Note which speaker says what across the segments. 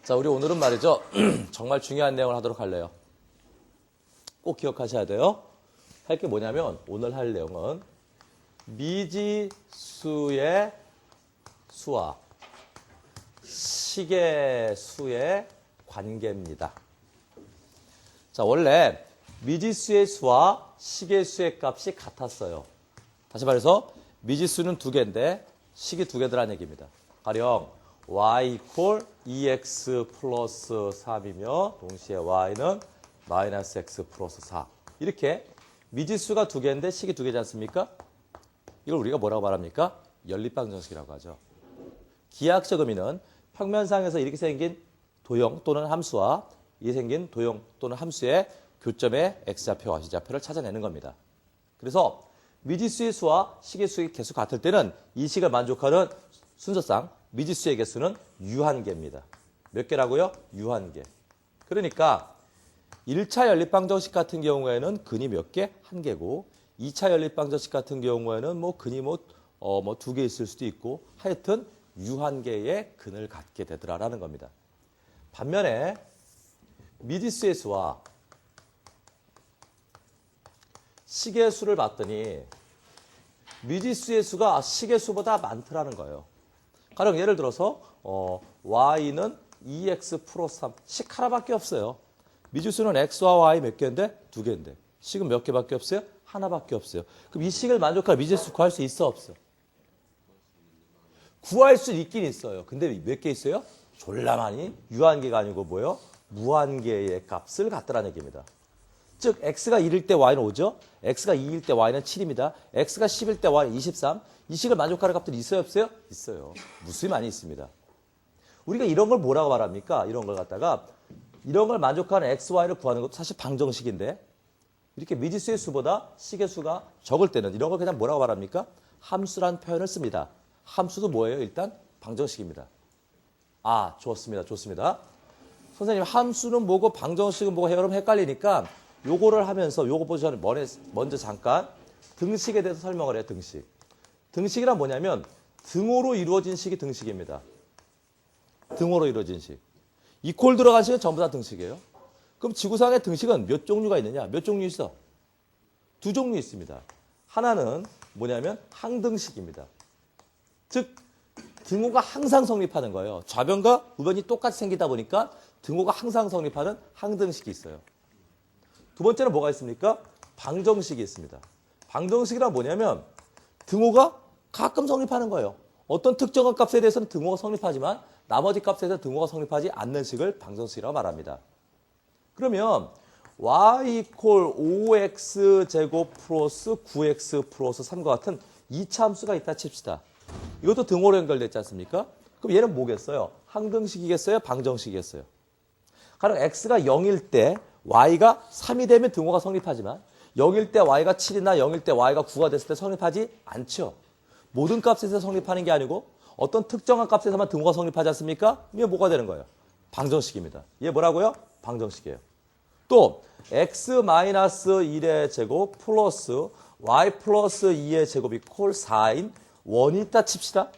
Speaker 1: 자, 우리 오늘은 말이죠. 정말 중요한 내용을 하도록 할래요. 꼭 기억하셔야 돼요. 할 게 뭐냐면 오늘 할 내용은 미지수의 수와 식의 수의 관계입니다. 자, 원래 미지수의 수와 식의 수의 값이 같았어요. 다시 말해서 미지수는 두 개인데 식이 두 개더라는 얘기입니다. 가령 y equal 2x 플러스 3이며 동시에 y는 마이너스 x 플러스 4. 이렇게 미지수가 두 개인데 식이 두 개지 않습니까? 이걸 우리가 뭐라고 말합니까? 연립방정식이라고 하죠. 기하학적 의미는 평면상에서 이렇게 생긴 도형 또는 함수와 이렇게 생긴 도형 또는 함수의 교점의 x좌표와 y좌표를 찾아내는 겁니다. 그래서 미지수의 수와 식의 수의 개수 같을 때는 이 식을 만족하는 순서상 미지수의 개수는 유한계입니다. 몇 개라고요? 유한계. 그러니까 1차 연립방정식 같은 경우에는 근이 몇 개? 한 개고 2차 연립방정식 같은 경우에는 뭐 근이 두 개 있을 수도 있고 하여튼 유한계의 근을 갖게 되더라라는 겁니다. 반면에 미지수의 수와 식의 수를 봤더니 미지수의 수가 식의 수보다 많더라는 거예요. 가령 예를 들어서 y는 2x 플러스 3, 식 하나밖에 없어요. 미지수는 x와 y 몇 개인데? 두 개인데. 식은 몇 개밖에 없어요? 하나밖에 없어요. 그럼 이 식을 만족할 미지수 구할 수 있어 없어? 구할 수 있긴 있어요. 근데 몇 개 있어요? 졸라 많이. 유한계가 아니고 뭐예요? 무한계의 값을 갖더라는 얘기입니다. 즉 x가 1일 때 y는 5죠. x가 2일 때 y는 7입니다. x가 10일 때 y는 23. 이 식을 만족하는 값들이 있어요 없어요? 있어요. 무수히 많이 있습니다. 우리가 이런 걸 뭐라고 말합니까? 이런 걸 갖다가 이런 걸 만족하는 x, y를 구하는 것도 사실 방정식인데 이렇게 미지수의 수보다 식의 수가 적을 때는 이런 걸 그냥 뭐라고 말합니까? 함수란 표현을 씁니다. 함수도 뭐예요? 일단 방정식입니다. 아, 좋습니다. 좋습니다. 선생님, 함수는 뭐고 방정식은 뭐고 여러분 헷갈리니까 요거를 하면서 요거 보시기 전에 먼저 잠깐 등식에 대해서 설명을 해요. 등식. 등식이란 뭐냐면 등호로 이루어진 식이 등식입니다. 등호로 이루어진 식. 이퀄 들어간 식은 전부 다 등식이에요. 그럼 지구상의 등식은 몇 종류가 있느냐? 몇 종류 있어? 두 종류 있습니다. 하나는 뭐냐면 항등식입니다. 즉 등호가 항상 성립하는 거예요. 좌변과 우변이 똑같이 생기다 보니까 등호가 항상 성립하는 항등식이 있어요. 두 번째는 뭐가 있습니까? 방정식이 있습니다. 방정식이란 뭐냐면 등호가 가끔 성립하는 거예요. 어떤 특정한 값에 대해서는 등호가 성립하지만 나머지 값에 대해서 등호가 성립하지 않는 식을 방정식이라고 말합니다. 그러면 y equal 5x 제곱 플러스 9x 플러스 3과 같은 2차 함수가 있다 칩시다. 이것도 등호로 연결됐지 않습니까? 그럼 얘는 뭐겠어요? 항등식이겠어요? 방정식이겠어요? 가령 x가 0일 때 y가 3이 되면 등호가 성립하지만 0일 때 y가 7이나 0일 때 y가 9가 됐을 때 성립하지 않죠. 모든 값에서 성립하는 게 아니고 어떤 특정한 값에서만 등호가 성립하지 않습니까? 이게 뭐가 되는 거예요? 방정식입니다. 얘 뭐라고요? 방정식이에요. 또 x-1의 제곱 플러스 y 플러스 2의 제곱 이퀄 4인 원이 있다 칩시다.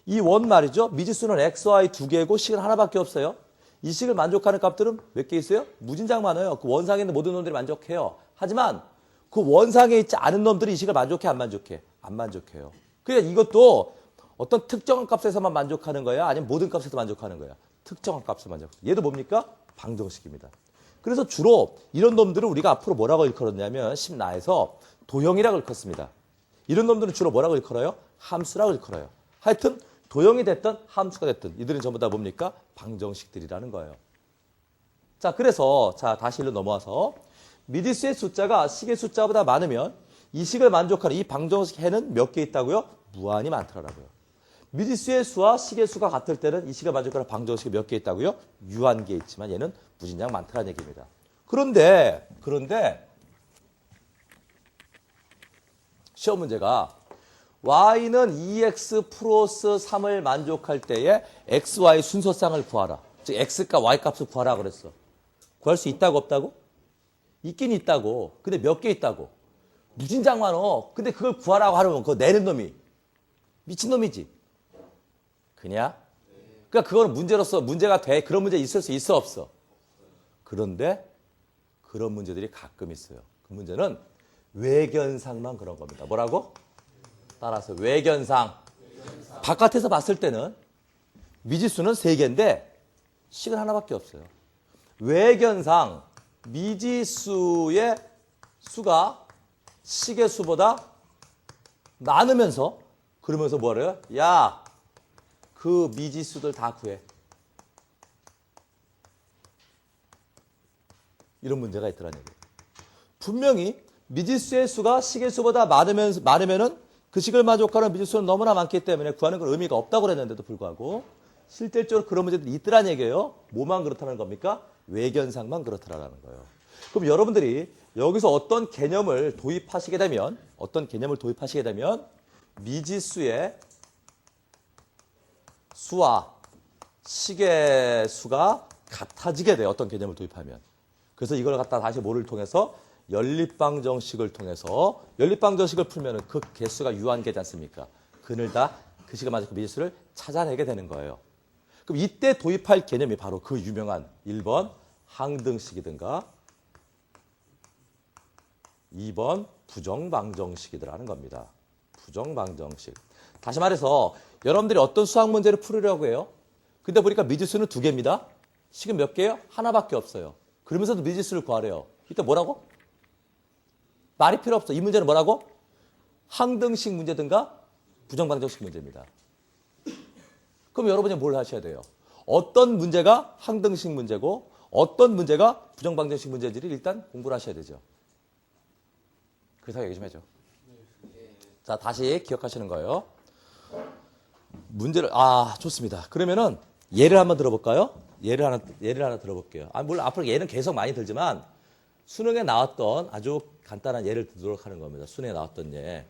Speaker 1: 이 원 말이죠. 미지수는 x, y 두 개고 식은 하나밖에 없어요. 이 식을 만족하는 값들은 몇 개 있어요? 무진장 많아요. 그 원상에 있는 모든 놈들이 만족해요. 하지만 그 원상에 있지 않은 놈들이 이 식을 만족해? 안 만족해? 안 만족해요. 그러니까 이것도 어떤 특정한 값에서만 만족하는 거야? 아니면 모든 값에서 만족하는 거야? 특정한 값에서 만족해요. 얘도 뭡니까? 방정식입니다. 그래서 주로 이런 놈들을 우리가 앞으로 뭐라고 일컬었냐면 심나에서 도형이라고 일컫습니다. 이런 놈들은 주로 뭐라고 일컬어요? 함수라고 일컬어요. 하여튼 도형이 됐든 함수가 됐든 이들은 전부 다 뭡니까? 방정식들이라는 거예요. 자, 그래서 다시 일로 넘어와서 미지수의 숫자가 식의 숫자보다 많으면 이 식을 만족하는 이 방정식 해는 몇 개 있다고요? 무한히 많더라고요. 미지수의 수와 식의 수가 같을 때는 이 식을 만족하는 방정식이 몇 개 있다고요? 유한계 있지만 얘는 무진장 많다는 얘기입니다. 그런데 시험 문제가 y는 2x 플러스 3을 만족할 때에 x, y 순서쌍을 구하라. 즉 x값, y값을 구하라 그랬어. 구할 수 있다고 없다고? 있긴 있다고. 근데 몇 개 있다고? 무진장 많어. 근데 그걸 구하라고 하려면 그거 내는 놈이 미친놈이지. 그냐? 그러니까 그거는 문제로서 문제가 돼. 그런 문제 있을 수 있어 없어. 그런데 그런 문제들이 가끔 있어요. 그 문제는 외견상만 그런 겁니다. 뭐라고? 따라서 외견상. 바깥에서 봤을 때는 미지수는 3개인데 식은 하나밖에 없어요. 외견상 미지수의 수가 식의 수보다 많으면서 그러면서 뭐래요? 야, 그 미지수들 다 구해. 이런 문제가 있더라는 얘기예요. 분명히 미지수의 수가 식의 수보다 많으면은 그 식을 만족하는 미지수는 너무나 많기 때문에 구하는 건 의미가 없다고 그랬는데도 불구하고 실질적으로 그런 문제들이 있더라는 얘기예요. 뭐만 그렇다는 겁니까? 외견상만 그렇다라는 거예요. 그럼 여러분들이 여기서 어떤 개념을 도입하시게 되면 미지수의 수와 식의 수가 같아지게 돼요. 어떤 개념을 도입하면. 그래서 이걸 갖다 다시 뭐를 통해서 연립방정식을 통해서 연립방정식을 풀면 그 개수가 유한계지 않습니까? 그늘 다 그 식을 맞고 미지수를 찾아내게 되는 거예요. 그럼 이때 도입할 개념이 바로 그 유명한 1번 항등식이든가 2번 부정방정식이더라는 겁니다. 부정방정식. 다시 말해서 여러분들이 어떤 수학 문제를 풀으려고 해요? 근데 보니까 미지수는 2개입니다. 식은 몇 개예요? 하나밖에 없어요. 그러면서도 미지수를 구하래요. 이때 뭐라고? 말이 필요 없어. 이 문제는 뭐라고? 항등식 문제든가 부정방정식 문제입니다. 그럼 여러분이 뭘 하셔야 돼요? 어떤 문제가 항등식 문제고 어떤 문제가 부정방정식 문제인지를 일단 공부를 하셔야 되죠. 그래서 얘기 좀 해줘. 자, 다시 기억하시는 거예요. 문제를, 좋습니다. 그러면은 예를 한번 들어볼까요? 예를 하나 들어볼게요. 물론 앞으로 예는 계속 많이 들지만 수능에 나왔던 아주 간단한 예를 들도록 하는 겁니다. 수능에 나왔던 예.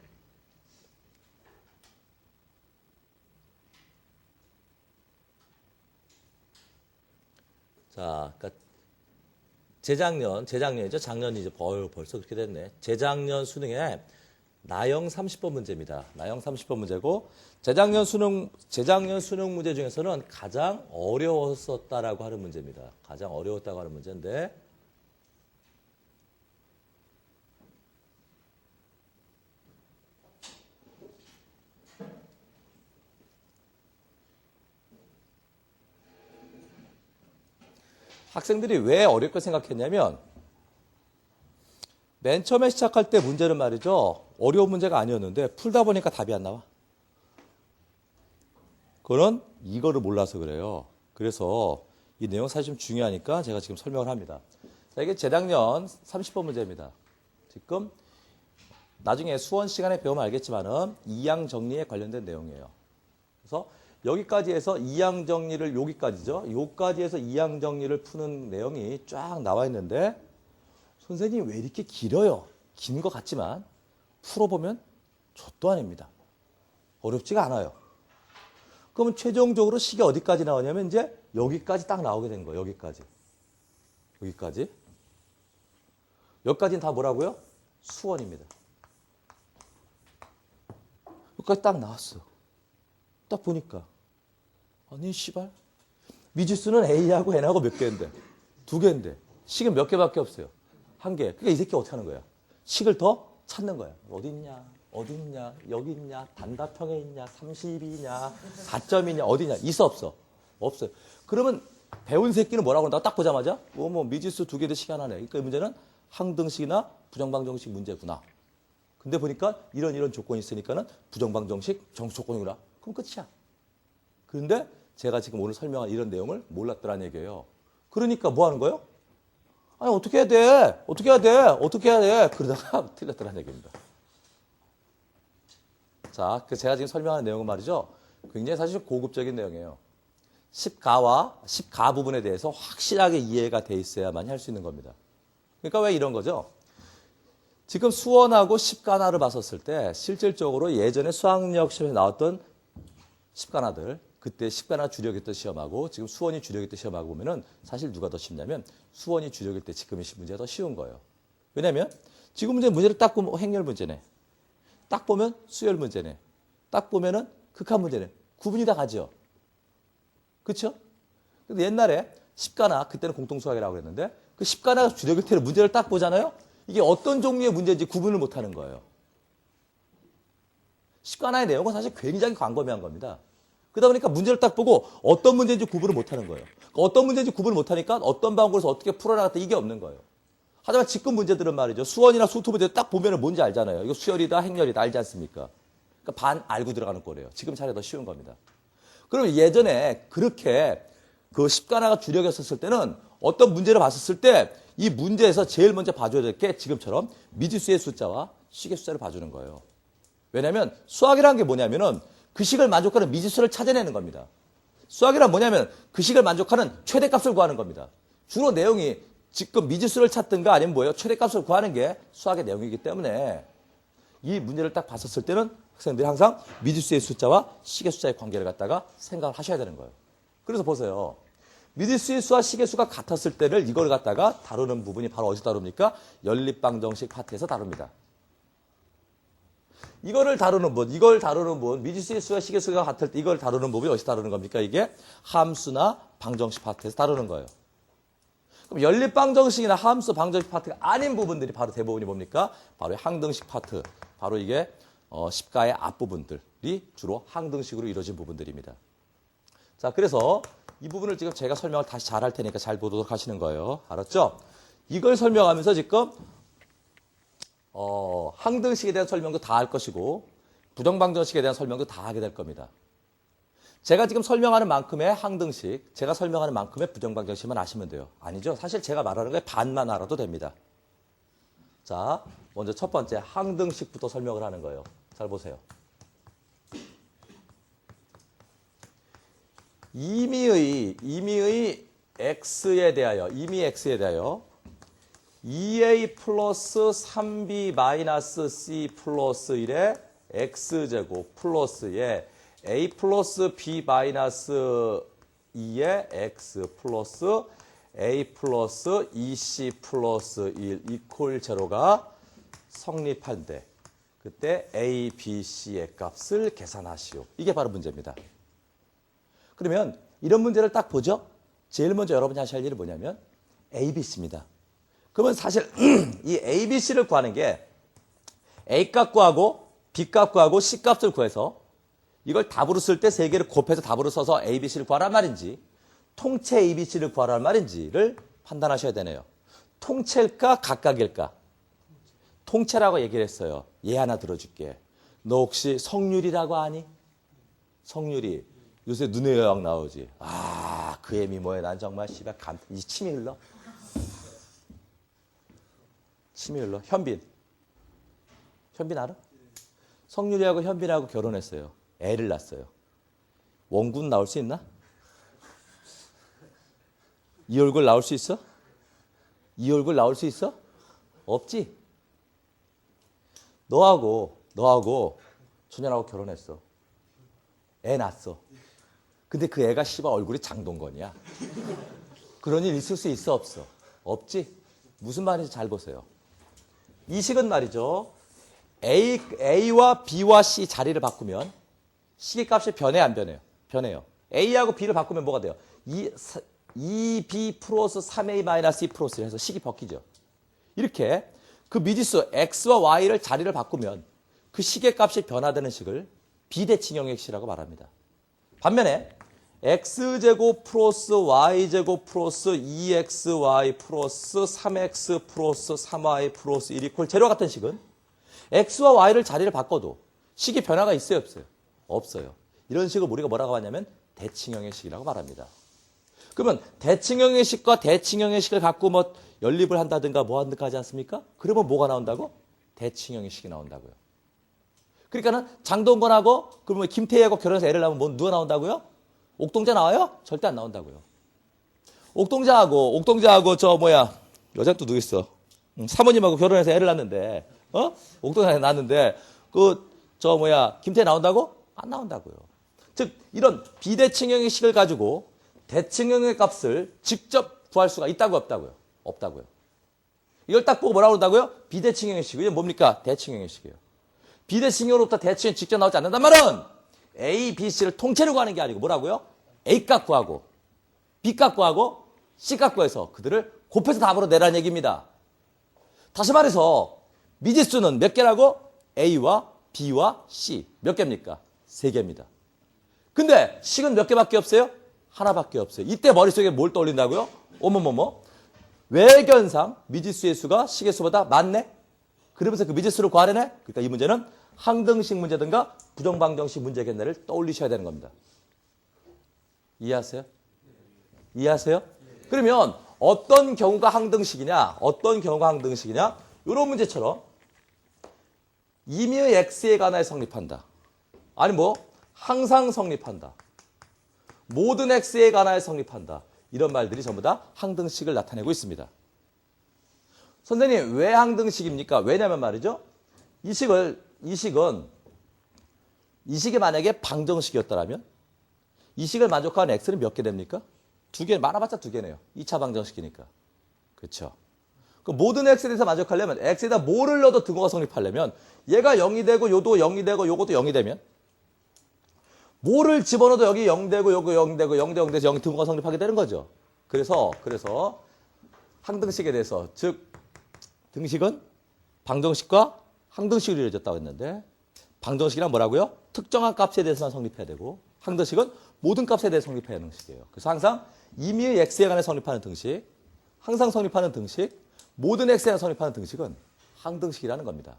Speaker 1: 자, 그러니까 재작년이죠. 작년이 벌써 그렇게 됐네. 재작년 수능에 나형 30번 문제입니다. 나형 30번 문제고 재작년 수능 문제 중에서는 가장 어려웠었다라고 하는 문제입니다. 가장 어려웠다고 하는 문제인데 학생들이 왜 어렵게 생각했냐면 맨 처음에 시작할 때 문제는 말이죠. 어려운 문제가 아니었는데 풀다 보니까 답이 안 나와. 그거는 이거를 몰라서 그래요. 그래서 이 내용 사실 좀 중요하니까 제가 지금 설명을 합니다. 자, 이게 재작년 30번 문제입니다. 지금 나중에 수원 시간에 배우면 알겠지만은 이항 정리에 관련된 내용이에요. 그래서 여기까지 해서 이항 정리를 여기까지죠. 여기까지 해서 이항 정리를 푸는 내용이 쫙 나와 있는데 선생님 왜 이렇게 길어요? 긴 것 같지만 풀어보면 좆도 아닙니다. 어렵지가 않아요. 그러면 최종적으로 식이 어디까지 나오냐면 이제 여기까지 딱 나오게 되는 거예요. 여기까지. 여기까지는 다 뭐라고요? 수원입니다. 여기까지 딱 나왔어. 딱 보니까 아니 씨발 미지수는 A하고 N하고 몇 개인데 2개인데 식은 몇 개밖에 없어요. 1개. 그러니까 이 새끼 어떻게 하는 거야? 식을 더 찾는 거야. 어디 있냐? 여기 있냐? 단답형에 있냐? 30이냐? 4점이냐? 어디냐? 있어 없어? 없어요. 그러면 배운 새끼는 뭐라고 한다고 딱 보자마자 뭐 미지수 2개도 식 하나네. 그러니까 이 문제는 항등식이나 부정방정식 문제구나. 근데 보니까 이런 조건이 있으니까는 부정방정식 정수 조건이구나. 그럼 끝이야. 그런데 제가 지금 오늘 설명한 이런 내용을 몰랐더라는 얘기예요. 그러니까 뭐 하는 거예요? 아니 어떻게 해야 돼? 그러다가 틀렸더라는 얘기입니다. 자, 제가 지금 설명하는 내용은 말이죠. 굉장히 사실 고급적인 내용이에요. 10가 부분에 대해서 확실하게 이해가 돼 있어야만 할 수 있는 겁니다. 그러니까 왜 이런 거죠? 지금 수원하고 10가나를 봤었을 때 실질적으로 예전에 수학력 시험에 나왔던 10가나들 그때 10가나 주력했던 시험하고 지금 수원이 주력했던 시험하고 보면은 사실 누가 더 쉽냐면 수원이 주력일 때 지금의 문제가 더 쉬운 거예요. 왜냐면 지금 문제를 딱 보면 행렬 문제네. 딱 보면 수열 문제네. 딱 보면은 극한 문제네. 구분이 다 가죠. 그렇죠? 근데 옛날에 십가나, 그때는 공통수학이라고 그랬는데 그 십가나 주력일 때는 문제를 딱 보잖아요. 이게 어떤 종류의 문제인지 구분을 못하는 거예요. 십가나의 내용은 사실 굉장히 광범위한 겁니다. 그러다 보니까 문제를 딱 보고 어떤 문제인지 구분을 못하는 거예요. 어떤 문제인지 구분을 못하니까 어떤 방법에서 어떻게 풀어나갔다 이게 없는 거예요. 하지만 지금 문제들은 말이죠. 수원이나 수투 문제 딱 보면 뭔지 알잖아요. 이거 수열이다, 행렬이다 알지 않습니까? 그러니까 반 알고 들어가는 거래요. 지금 차례 더 쉬운 겁니다. 그러면 예전에 그렇게 그 십가나가 주력이었을 때는 어떤 문제를 봤었을 때 이 문제에서 제일 먼저 봐줘야 될 게 지금처럼 미지수의 숫자와 식의 숫자를 봐주는 거예요. 왜냐하면 수학이라는 게 뭐냐면은 그 식을 만족하는 미지수를 찾아내는 겁니다. 수학이란 뭐냐면 그 식을 만족하는 최대값을 구하는 겁니다. 주로 내용이 지금 미지수를 찾든가 아니면 뭐예요? 최대값을 구하는 게 수학의 내용이기 때문에 이 문제를 딱 봤었을 때는 학생들이 항상 미지수의 숫자와 식의 숫자의 관계를 갖다가 생각을 하셔야 되는 거예요. 그래서 보세요. 미지수의 수와 식의 수가 같았을 때를 이걸 갖다가 다루는 부분이 바로 어디서 다룹니까? 연립방정식 파트에서 다룹니다. 이걸 다루는 부분, 미지수의 수와 식의 수가 같을 때 이걸 다루는 부분이 어디서 다루는 겁니까? 이게 함수나 방정식 파트에서 다루는 거예요. 그럼 연립방정식이나 함수, 방정식 파트가 아닌 부분들이 바로 대부분이 뭡니까? 바로 항등식 파트, 바로 이게 십가의 앞부분들이 주로 항등식으로 이루어진 부분들입니다. 자, 그래서 이 부분을 지금 제가 설명을 다시 잘 할 테니까 잘 보도록 하시는 거예요. 알았죠? 이걸 설명하면서 지금 항등식에 대한 설명도 다 할 것이고 부정방정식에 대한 설명도 다 하게 될 겁니다. 제가 지금 설명하는 만큼의 항등식, 제가 설명하는 만큼의 부정방정식만 아시면 돼요. 아니죠? 사실 제가 말하는 거에 반만 알아도 됩니다. 자, 먼저 첫 번째 항등식부터 설명을 하는 거예요. 잘 보세요. 임의의 x에 대하여 2a 플러스 3b 마이너스 c 플러스 1의 x제곱 플러스에 a 플러스 b 마이너스 2의 x 플러스 a 플러스 2c 플러스 1 이퀄 제로가 성립한데 그때 a, b, c의 값을 계산하시오. 이게 바로 문제입니다. 그러면 이런 문제를 딱 보죠. 제일 먼저 여러분이 하셔야 할 일은 뭐냐면 a, b, c입니다. 그러면 사실 이 a, b, c를 구하는 게 a 값 구하고 b 값 구하고 c 값을 구해서 이걸 답으로 쓸 때 세 개를 곱해서 답으로 써서 a, b, c를 구하란 말인지 통째 a, b, c를 구하란 말인지를 판단하셔야 되네요. 통째일까 각각일까? 통째라고 얘기를 했어요. 얘 하나 들어줄게. 너 혹시 성률이라고 아니? 성률이. 요새 눈의 여왕 나오지. 아, 그 애미 뭐야. 난 정말 씨발 이 침이 흘러. 침이 흘러. 현빈. 현빈 알아? 성률이하고 현빈하고 결혼했어요. 애를 낳았어요. 원군 나올 수 있나? 이 얼굴 나올 수 있어? 이 얼굴 나올 수 있어? 없지? 너하고 초년하고 결혼했어. 애 낳았어. 근데 그 애가 씨발 얼굴이 장동건이야. 그런 일 있을 수 있어 없어? 없지? 무슨 말인지 잘 보세요. 이 식은 말이죠. A와 B와 C 자리를 바꾸면 식의 값이 변해 안 변해요? 변해요. A하고 B를 바꾸면 뭐가 돼요? 2B 플러스 3A 마이너스 2 플러스 해서 식이 바뀌죠. 이렇게 그 미지수 X와 Y를 자리를 바꾸면 그 식의 값이 변화되는 식을 비대칭형의 식이라고 말합니다. 반면에 X제곱 플러스 Y제곱 플러스 2XY 플러스 3X 플러스 3Y 플러스 1 이퀄 제로 같은 식은 X와 Y를 자리를 바꿔도 식이 변화가 있어요 없어요? 없어요. 이런 식을 우리가 뭐라고 하냐면 대칭형의 식이라고 말합니다. 그러면 대칭형의 식과 대칭형의 식을 갖고 뭐 연립을 한다든가 뭐 한다든가 하지 않습니까? 그러면 뭐가 나온다고? 대칭형의 식이 나온다고요. 그러니까는 장동건하고 그러면 김태희하고 결혼해서 애를 낳으면 뭐 누가 나온다고요? 옥동자 나와요? 절대 안 나온다고요. 옥동자하고 여자 또 누구 있어? 사모님하고 결혼해서 애를 낳는데 옥동자 낳았는데 김태희 나온다고? 안 나온다고요. 즉 이런 비대칭형의 식을 가지고 대칭형의 값을 직접 구할 수가 있다고 없다고요? 없다고요. 이걸 딱 보고 뭐라고 그런다고요? 비대칭형의 식. 이게 뭡니까? 대칭형의 식이에요. 비대칭형으로부터 대칭형이 직접 나오지 않는단 말은 A, B, C를 통째로 구하는 게 아니고 뭐라고요? A값 구하고 B값 구하고 C값 구해서 그들을 곱해서 답으로 내라는 얘기입니다. 다시 말해서 미지수는 몇 개라고? A와 B와 C. 몇 개입니까? 3개입니다. 근데 식은 몇 개밖에 없어요? 하나밖에 없어요. 이때 머릿속에 뭘 떠올린다고요? 어머머머. 외견상 미지수의 수가 식의 수보다 많네? 그러면서 그 미지수를 구하려네? 그러니까 이 문제는 항등식 문제든가 부정방정식 문제겠네를 떠올리셔야 되는 겁니다. 이해하세요? 이해하세요? 그러면 어떤 경우가 항등식이냐? 어떤 경우가 항등식이냐? 이런 문제처럼 임의의 x에 관하여 성립한다. 아니 뭐 항상 성립한다. 모든 x에 관하여 성립한다. 이런 말들이 전부 다 항등식을 나타내고 있습니다. 선생님 왜 항등식입니까? 왜냐면 말이죠. 이 식이 만약에 방정식이었다면 이 식을 만족하는 x는 몇 개 됩니까? 2개, 많아봤자 2개네요. 2차 방정식이니까. 그렇죠? 그 모든 x에 대해서 만족하려면 x에다 뭐를 넣어도 등호가 성립하려면 얘가 0이 되고 요도 0이 되고 요것도 0이 되면 뭐를 집어넣어도 여기 0 되고 요거 0 되고 0 대 0 돼서 0 등호가 성립하게 되는 거죠. 그래서 항등식에 대해서 즉 등식은 방정식과 항등식으로 이루어졌다고 했는데 방정식이란 뭐라고요? 특정한 값에 대해서만 성립해야 되고 항등식은 모든 값에 대해 성립해야 하는 식이에요. 그래서 항상 임의의 x에 관해 성립하는 등식, 항상 성립하는 등식, 모든 x에 관해 성립하는 등식은 항등식이라는 겁니다.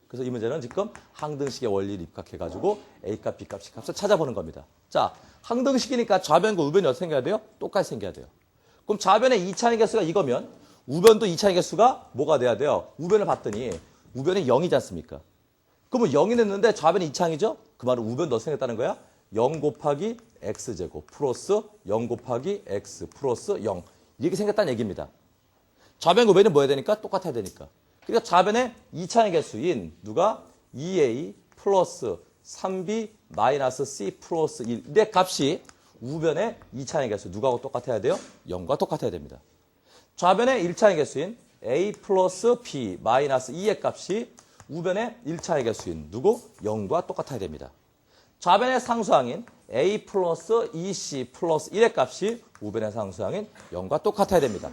Speaker 1: 그래서 이 문제는 지금 항등식의 원리를 입각해가지고 A값, B값, C값을 찾아보는 겁니다. 자, 항등식이니까 좌변과 우변이 어떻게 생겨야 돼요? 똑같이 생겨야 돼요. 그럼 좌변의 2차의 개수가 이거면 우변도 2차의 개수가 뭐가 돼야 돼요? 우변을 봤더니 우변이 0이지 않습니까? 그러면 0이 됐는데 좌변이 2창이죠? 그 말은 우변도 어떻게 생겼다는 거야? 0 곱하기 x제곱 플러스 0 곱하기 x 플러스 0 이렇게 생겼다는 얘기입니다. 좌변과 우변이 뭐 해야 되니까? 똑같아야 되니까. 그러니까 좌변의 2차의 개수인 누가? 2a 플러스 3b 마이너스 c 플러스 1. 내 값이 우변의 2차의 개수 누구하고 똑같아야 돼요? 0과 똑같아야 됩니다. 좌변의 1차의 개수인 a 플러스 b 마이너스 2의 값이 우변의 1차의 개수인 누구? 0과 똑같아야 됩니다. 좌변의 상수항인 a 플러스 2c 플러스 1의 값이 우변의 상수항인 0과 똑같아야 됩니다.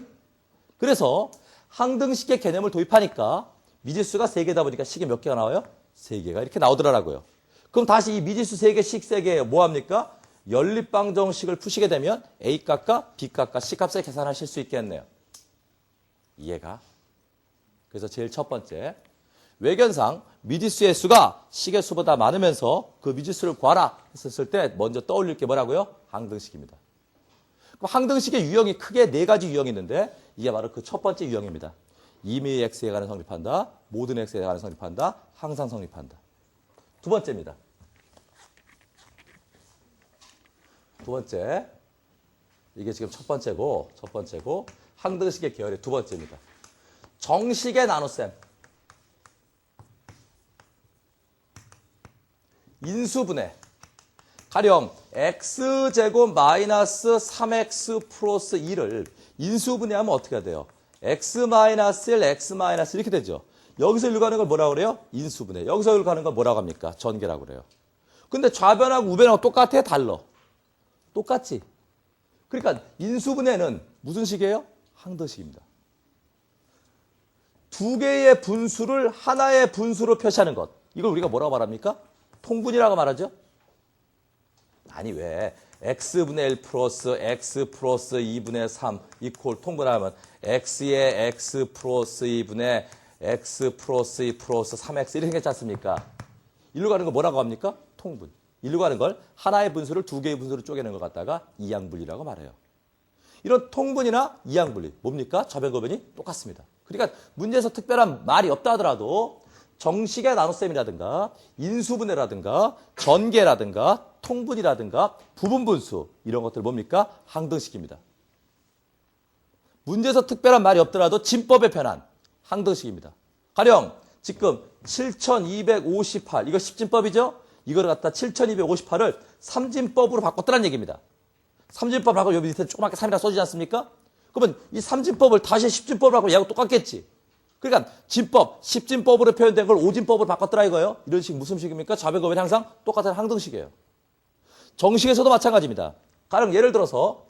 Speaker 1: 그래서 항등식의 개념을 도입하니까 미지수가 3개다 보니까 식이 몇 개가 나와요? 3개가 이렇게 나오더라고요. 그럼 다시 이 미지수 3개, 식 3개 뭐합니까? 연립방정식을 푸시게 되면 A값과 B값과 C값을 계산하실 수 있겠네요. 이해가? 그래서 제일 첫 번째, 외견상 미지수의 수가 식의 수보다 많으면서 그 미지수를 구하라 했었을 때 먼저 떠올릴 게 뭐라고요? 항등식입니다. 그럼 항등식의 유형이 크게 4가지 유형이 있는데 이게 바로 그 첫 번째 유형입니다. 임의의 x에 관해 성립한다. 모든 x에 관해 성립한다. 항상 성립한다. 두 번째입니다. 두 번째. 이게 지금 첫 번째고 항등식의 계열의 두 번째입니다. 정식의 나눗셈. 인수분해. 가령 x제곱 마이너스 3x 플러스 2를 인수분해하면 어떻게 해야 돼요? x 마이너스 1, x 마이너스 이렇게 되죠. 여기서 일로 가는 걸 뭐라고 그래요? 인수분해. 여기서 일로 가는 걸 뭐라고 합니까? 전개라고 그래요. 근데 좌변하고 우변하고 똑같아? 달라? 똑같지? 그러니까 인수분해는 무슨 식이에요? 항등식입니다. 두 개의 분수를 하나의 분수로 표시하는 것. 이걸 우리가 뭐라고 말합니까? 통분이라고 말하죠? 아니 왜 x분의 1 플러스 x 플러스 2분의 3 이퀄 통분하면 x의 x 플러스 2분의 x 플러스 2 플러스 3x 이렇게 생겼지 않습니까? 일로 가는 거 뭐라고 합니까? 통분. 일로 가는 걸 하나의 분수를 두 개의 분수로 쪼개는 것 갖다가 이항분리라고 말해요. 이런 통분이나 이항분리 뭡니까? 좌변과 우변이 똑같습니다. 그러니까 문제에서 특별한 말이 없다 하더라도 정식의 나눗셈이라든가 인수분해라든가 전개라든가 통분이라든가 부분분수 이런 것들 뭡니까? 항등식입니다. 문제에서 특별한 말이 없더라도 진법의 변환 항등식입니다. 가령 지금 7258 이거 10진법이죠? 이걸 갖다 7258을 3진법으로 바꿨다는 얘기입니다. 3진법 바꾸면 여기 밑에 조그맣게 3이라 써지지 않습니까? 그러면 이 3진법을 다시 10진법으로 바꾸면 얘하고 똑같겠지. 그러니까 진법, 10진법으로 표현된 걸 5진법으로 바꿨더라 이거예요. 이런 식 무슨 식입니까? 좌변과 우변이 항상 똑같은 항등식이에요. 정식에서도 마찬가지입니다. 가령 예를 들어서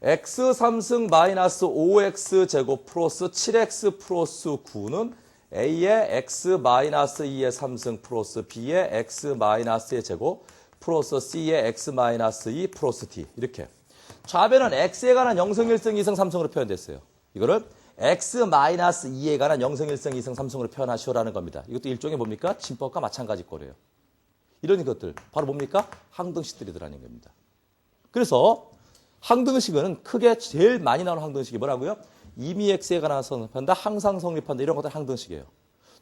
Speaker 1: x 3승 마이너스 5x 제곱 플러스 7x 플러스 9는 a의 x 마이너스 2의 3승 플러스 b의 x 마이너스의 제곱 플러스 c의 x 마이너스 2 플러스 d 이렇게 좌변은 x에 관한 0승 1승 2승 3승으로 표현됐어요. 이거를 x 마이너스 2에 관한 0승 1승 2승 3승으로 표현하시오라는 겁니다. 이것도 일종의 뭡니까? 진법과 마찬가지 거래요. 이런 것들 바로 뭡니까? 항등식들이더라는 겁니다. 그래서 항등식은 크게 제일 많이 나오는 항등식이 뭐라고요? 이미 x에 관한 성립한다, 항상 성립한다 이런 것들 항등식이에요.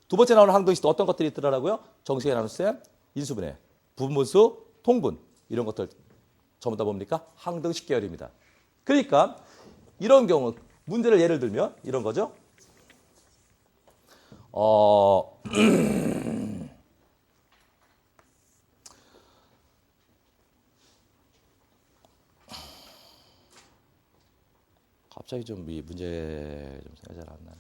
Speaker 1: 두 번째 나오는 항등식도 어떤 것들이 있더라고요? 정식의 나눗셈, 인수분해, 부분분수, 통분 이런 것들 전부 다 뭡니까? 항등식 계열입니다. 그러니까 이런 경우 문제를 예를 들면 이런 거죠. 갑자기 좀 이 문제 좀 생각이 잘 안 나네.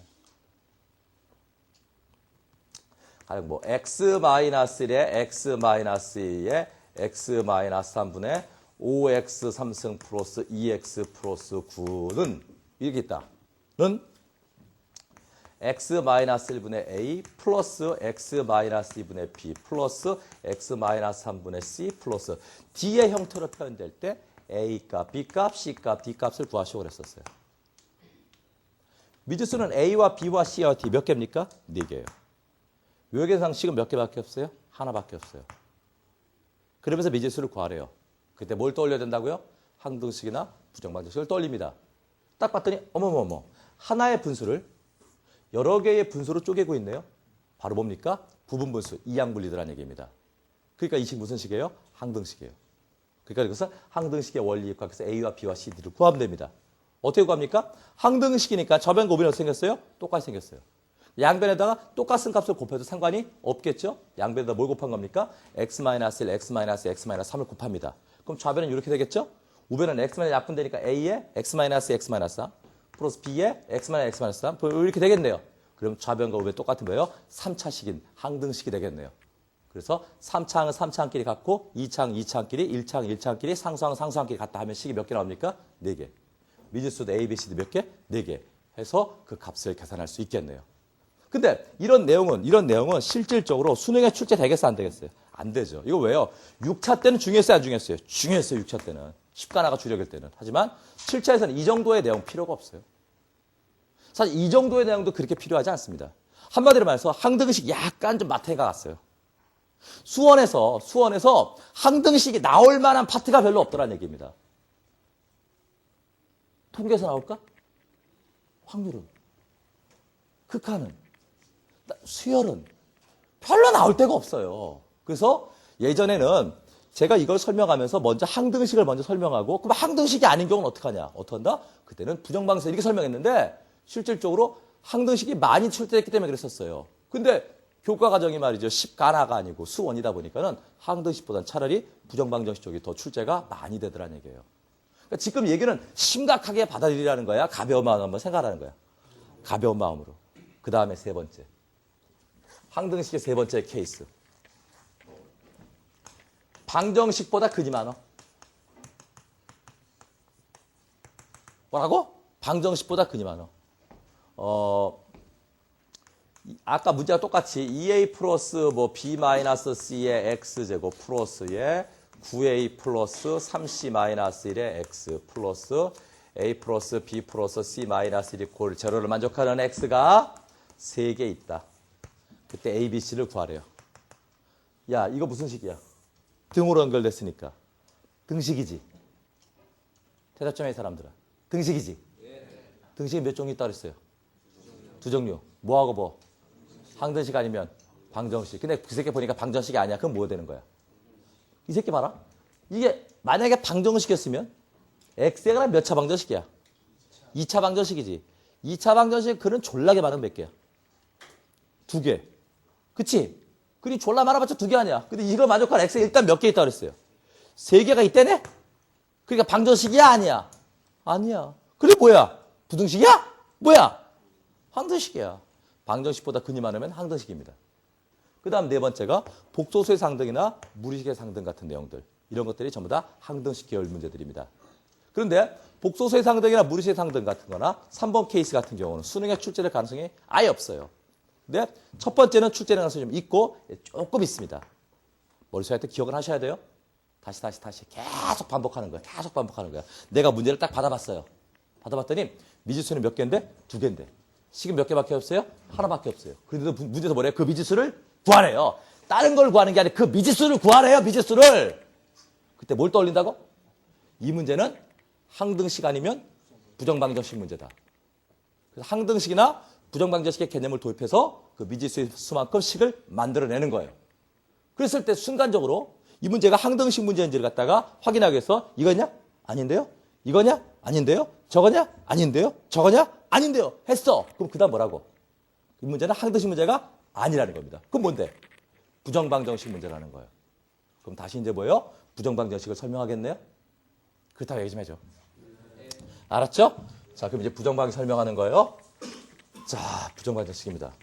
Speaker 1: 가령 뭐 x-1에 x-2에 x-3분의 5x 3승 플러스 2x 플러스 9는 이렇게 있다는 x-1분의 a 플러스 x-2분의 b 플러스 x-3분의 c 플러스 d의 형태로 표현될 때 a값, b값, c값, d값을 구하시오 그랬었어요. 미지수는 a와 b와 c와 d 몇 개입니까? 4개예요. 외계상식은 몇 개밖에 없어요? 하나밖에 없어요. 그러면서 미지수를 구하래요. 그때 뭘 떠올려야 된다고요? 항등식이나 부정방정식을 떠올립니다. 딱 봤더니 어머머머 하나의 분수를 여러 개의 분수로 쪼개고 있네요. 바로 뭡니까? 부분분수, 이항분리더라는 얘기입니다. 그러니까 이 식 무슨 식이에요? 항등식이에요. 그러니까 이것은 항등식의 원리 입각해서 a와 b와 cd를 구하면 됩니다. 어떻게 구합니까? 항등식이니까 저변 고분이 어떻게 생겼어요? 똑같이 생겼어요. 양변에다가 똑같은 값을 곱해도 상관이 없겠죠? 양변에다 뭘 곱한 겁니까? x-1, x-3을 곱합니다. 그럼 좌변은 이렇게 되겠죠? 우변은 x만에 약분되니까 a에 x-2, x-3 플러스 b에 x-2, x-3 이렇게 되겠네요. 그럼 좌변과 우변 똑같은 거예요. 3차식인 항등식이 되겠네요. 그래서 3차항은 3차항끼리 같고 2차항 2차항끼리 1차항 1차항끼리 상수항 상수항끼리 같다 하면 식이 몇 개 나옵니까? 4개. 미지수도 a, b, c, d 몇 개? 4개. 해서 그 값을 계산할 수 있겠네요. 근데 이런 내용은 실질적으로 수능에 출제되겠어 안 되겠어요? 안 되죠. 이거 왜요? 6차 때는 중요했어요 안 중요했어요? 중요했어요 6차 때는. 10가나가 주력일 때는. 하지만 7차에서는 이 정도의 내용 필요가 없어요. 사실 이 정도의 내용도 그렇게 필요하지 않습니다. 한마디로 말해서 항등식 약간 좀 마태가 갔어요. 수원에서 항등식이 나올 만한 파트가 별로 없더라는 얘기입니다. 통계에서 나올까? 확률은. 극한은. 수열은. 별로 나올 데가 없어요. 그래서 예전에는 제가 이걸 설명하면서 먼저 항등식을 먼저 설명하고 그럼 항등식이 아닌 경우는 어떡하냐? 어떡한다? 그때는 부정방사 이렇게 설명했는데 실질적으로 항등식이 많이 출제됐기 때문에 그랬었어요. 근데 교과 과정이 말이죠. 10가나가 아니고 수원이다 보니까는 항등식보다는 차라리 부정방정식 쪽이 더 출제가 많이 되더라는 얘기예요. 그러니까 지금 얘기는 심각하게 받아들이라는 거야. 가벼운 마음으로 한번 생각하라는 거야. 가벼운 마음으로. 그 다음에 세 번째. 항등식의 세 번째 케이스. 방정식보다 근이 많어. 뭐라고? 방정식보다 근이 많어. 아까 문제가 똑같이 2a 플러스 뭐 b 마이너스 c의 x제곱 플러스에 9a 플러스 3c 마이너스 1의 x 플러스 a 플러스 b 플러스 c 마이너스 1이 꼴 제로를 만족하는 x가 3개 있다. 그때 a, b, c를 구하래요. 야, 이거 무슨 식이야? 등으로 연결됐으니까. 등식이지. 대답 좀 해, 사람들아. 등식이지. 등식이 몇 종류 있다 그랬어요? 두 종류. 뭐하고 뭐? 항등식 아니면 방정식. 근데 그 새끼 보니까 방정식이 아니야. 그럼 뭐 되는 거야? 이 새끼 봐라. 이게 만약에 방정식이었으면 x에 관한 몇 차 방정식이야? 2차 방정식이지. 2차 방정식 글은 졸라게 많은 몇 개야? 2개. 그치? 글이 졸라 많아봤자 2개 아니야. 근데 이걸 만족할 x에 일단 몇 개 있다고 그랬어요? 3개가 있다네? 그러니까 방정식이야? 아니야? 아니야. 그래 뭐야? 부등식이야? 뭐야? 항등식이야. 방정식보다 근이 많으면 항등식입니다. 그 다음 네 번째가 복소수의 상등이나 무리식의 상등 같은 내용들. 이런 것들이 전부 다 항등식 계열 문제들입니다. 그런데 복소수의 상등이나 무리식의 상등 같은 거나 3번 케이스 같은 경우는 수능에 출제될 가능성이 아예 없어요. 근데 첫 번째는 출제될 가능성이 좀 있고 조금 있습니다. 머릿속에 하여튼 기억을 하셔야 돼요. 다시 계속 반복하는 거야. 계속 반복하는 거야. 내가 문제를 딱 받아봤어요. 받아봤더니 미지수는 몇 개인데? 2개인데. 식은 몇 개밖에 없어요? 하나밖에 없어요. 그런데도 문제에서 뭐래요? 그 미지수를 구하래요. 다른 걸 구하는 게 아니라 그 미지수를 구하래요. 미지수를. 그때 뭘 떠올린다고? 이 문제는 항등식 아니면 부정방정식 문제다. 그래서 항등식이나 부정방정식의 개념을 도입해서 그 미지수의 수만큼 식을 만들어내는 거예요. 그랬을 때 순간적으로 이 문제가 항등식 문제인지를 갖다가 확인하기 위해서 이거냐? 아닌데요? 이거냐? 아닌데요? 저거냐? 아닌데요? 저거냐? 아닌데요? 했어. 그럼 그 다음 뭐라고? 이 문제는 항등식 문제가 아니라는 겁니다. 그럼 뭔데? 부정방정식 문제라는 거예요. 그럼 다시 이제 뭐예요? 부정방정식을 설명하겠네요? 그렇다고 얘기 좀 해줘. 알았죠? 자, 그럼 이제 부정방정 설명하는 거예요. 자, 부정방정식입니다.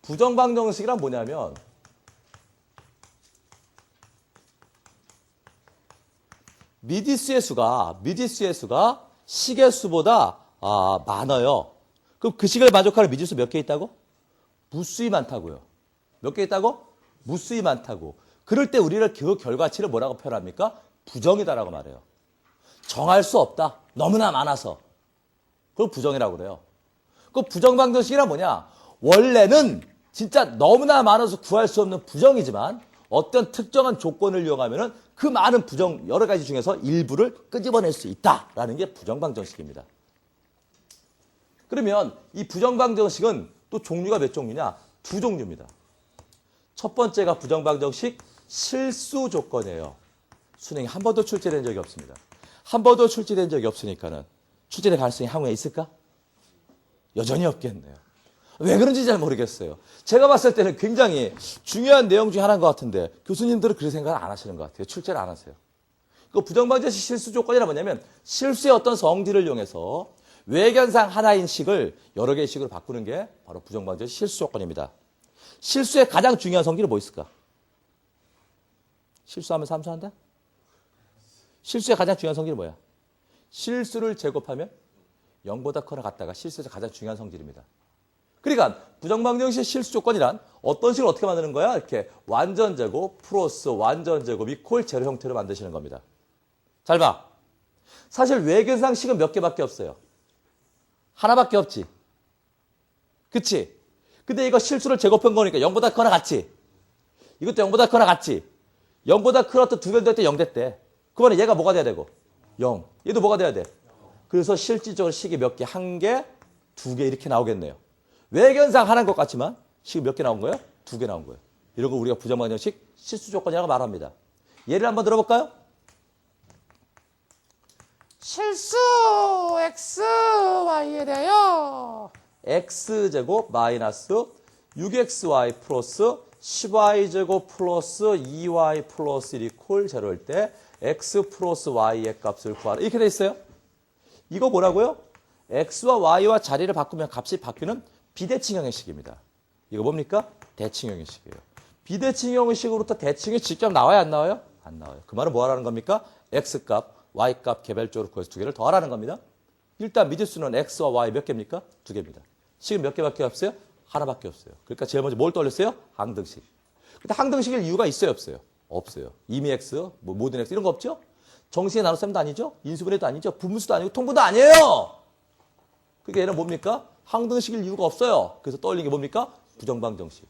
Speaker 1: 부정방정식이란 뭐냐면 미지수의 수가 식의 수보다 많아요. 그럼 그 식을 만족하는 미지수 몇 개 있다고? 무수히 많다고요. 몇 개 있다고? 무수히 많다고. 그럴 때 우리는 그 결과치를 뭐라고 표현합니까? 부정이다라고 말해요. 정할 수 없다. 너무나 많아서. 그걸 부정이라고 그래요. 그 부정방정식이란 뭐냐? 원래는 진짜 너무나 많아서 구할 수 없는 부정이지만 어떤 특정한 조건을 이용하면은 그 많은 부정 여러 가지 중에서 일부를 끄집어낼 수 있다라는 게 부정방정식입니다. 그러면 이 부정방정식은 또 종류가 몇 종류냐? 2종류입니다. 첫 번째가 부정방정식 실수 조건이에요. 수능에 한 번도 출제된 적이 없습니다. 한 번도 출제된 적이 없으니까는 출제될 가능성이 향후에 있을까? 여전히 없겠네요. 왜 그런지 잘 모르겠어요. 제가 봤을 때는 굉장히 중요한 내용 중에 하나인 것 같은데 교수님들은 그런 생각을 안 하시는 것 같아요. 출제를 안 하세요. 그 부정방정식 실수 조건이란 뭐냐면 실수의 어떤 성질을 이용해서 외견상 하나인 식을 여러 개의 식으로 바꾸는 게 바로 부정방정식 실수 조건입니다. 실수의 가장 중요한 성질은 뭐 있을까? 실수하면 삼수한다? 실수의 가장 중요한 성질은 뭐야? 실수를 제곱하면 0보다 커나 같다가 실수에서 가장 중요한 성질입니다. 그러니까 부정방정식 실수 조건이란 어떤 식으로 어떻게 만드는 거야? 이렇게 완전제곱 플러스 완전제곱 이퀄 제로 형태로 만드시는 겁니다. 잘 봐. 사실 외견상 식은 몇 개밖에 없어요. 하나밖에 없지. 그치? 근데 이거 실수를 제곱한 거니까 0보다 커나 같지? 이것도 0보다 커나 같지? 0보다 크었던 두 배 될 때 0 됐대. 그러면 얘가 뭐가 돼야 되고? 0. 얘도 뭐가 돼야 돼? 그래서 실질적으로 식이 몇 개? 한 개, 두 개 이렇게 나오겠네요. 외견상 하나인 것 같지만 식이 몇 개 나온 거예요? 2개 나온 거예요. 이런 거 우리가 부정방정식 실수 조건이라고 말합니다. 예를 한번 들어볼까요? 실수 x, y에 대하여 x제곱 마이너스 6xy 플러스 10y제곱 플러스 2y 플러스 1 이퀄 제로일 때 x 플러스 y의 값을 구하라. 이렇게 돼 있어요. 이거 뭐라고요? x와 y와 자리를 바꾸면 값이 바뀌는 비대칭형의 식입니다. 이거 뭡니까? 대칭형의 식이에요. 비대칭형의 식으로부터 대칭이 직접 나와요? 안 나와요? 안 나와요. 그 말은 뭐 하라는 겁니까? x값, y값 개별적으로 구해서 두 개를 더하라는 겁니다. 일단 미지수는 x와 y 몇 개입니까? 2개입니다. 식은 몇 개밖에 없어요? 하나밖에 없어요. 그러니까 제일 먼저 뭘 떠올렸어요? 항등식. 근데 항등식일 이유가 있어요? 없어요? 없어요. 이미 x, 뭐 모든 x 이런 거 없죠? 정식의 나눗셈도 아니죠? 인수분해도 아니죠? 분무수도 아니고 통분도 아니에요! 그러니까 얘는 뭡니까? 항등식일 이유가 없어요. 그래서 떠올린 게 뭡니까? 부정방정식.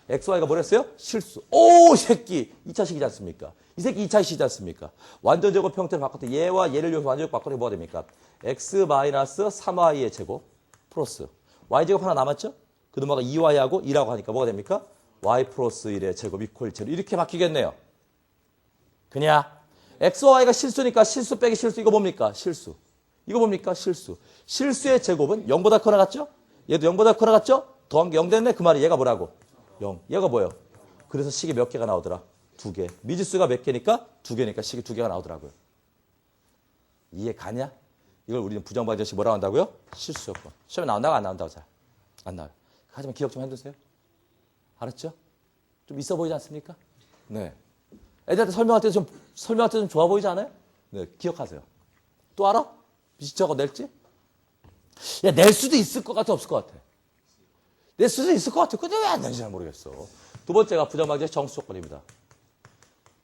Speaker 1: x, y가 뭐랬어요? 실수. 오, 이 새끼! 2차식이지 않습니까? 이 새끼 2차식이지 않습니까? 완전제곱 형태를 바꿨더니 얘와 얘를 이용해서 완전제곱 바꾸는 게 뭐가 됩니까? x 마이너스 3y의 제곱 플러스 y제곱 하나 남았죠? 그 넘어가 2y하고 2라고 하니까 뭐가 됩니까? y 플러스 1의 제곱 이퀄 제로 이렇게 바뀌겠네요. 그냥 x와 y가 실수니까 실수 빼기 실수 이거 뭡니까? 실수. 이거 뭡니까? 실수. 실수의 제곱은 0보다 커나 같죠? 얘도 0보다 커나 같죠? 더한 게 0 됐네? 그 말이 얘가 뭐라고? 0. 얘가 뭐예요? 그래서 식이 몇 개가 나오더라? 2개. 미지수가 몇 개니까? 2개니까 식이 2개가 나오더라고요. 이해 가냐? 이걸 우리는 부정방정식 뭐라고 한다고요? 실수 조건. 시험에 나온다고 안 나온다고 잘. 안 나와요. 하지만 기억 좀 해두세요. 알았죠? 좀 있어 보이지 않습니까? 네. 애들한테 설명할 때 좀 좋아 보이지 않아요? 네, 기억하세요. 또 알아? 저거 낼지? 야, 낼 수도 있을 것 같아, 없을 것 같아? 낼 수도 있을 것 같아. 근데 왜 안 내는지 잘 모르겠어. 두 번째가 부정방정식 정수 조건입니다.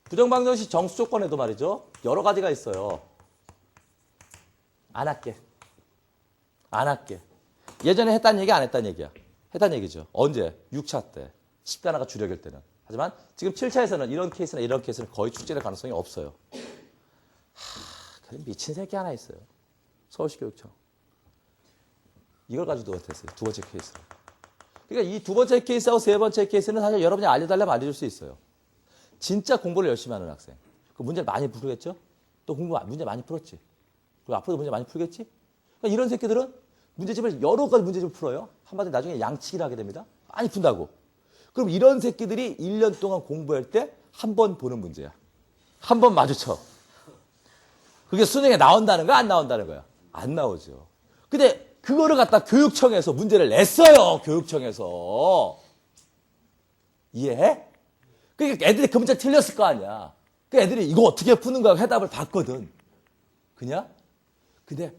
Speaker 1: 부정방정식 정수 조건에도 말이죠. 여러 가지가 있어요. 안 할게. 안 할게. 예전에 했다는 얘기 안 했다는 얘기야. 했다는 얘기죠. 언제? 6차 때. 10단화가 주력일 때는. 하지만 지금 7차에서는 이런 케이스는 거의 출제될 가능성이 없어요. 그래 미친 새끼 하나 있어요. 서울시 교육청. 이걸 가지고 못했어요. 두 번째 케이스. 그러니까 이 두 번째 케이스하고 세 번째 케이스는 사실 여러분이 알려달라면 알려줄 수 있어요. 진짜 공부를 열심히 하는 학생. 그 문제를 많이 풀겠죠? 또 문제 많이 풀었지. 그리고 앞으로도 문제 많이 풀겠지? 그러니까 이런 새끼들은 문제집을 여러 가지 문제집을 풀어요. 한마디로 나중에 양치기를 하게 됩니다. 많이 푼다고. 그럼 이런 새끼들이 1년 동안 공부할 때 한 번 보는 문제야. 한 번 마주쳐. 그게 수능에 나온다는 거야? 안 나온다는 거야? 안 나오죠. 근데 그거를 갖다 교육청에서 문제를 냈어요. 교육청에서. 이해해? 그러니까 애들이 그 문제 틀렸을 거 아니야. 그 애들이 이거 어떻게 푸는 거야? 해답을 봤거든. 그냥? 근데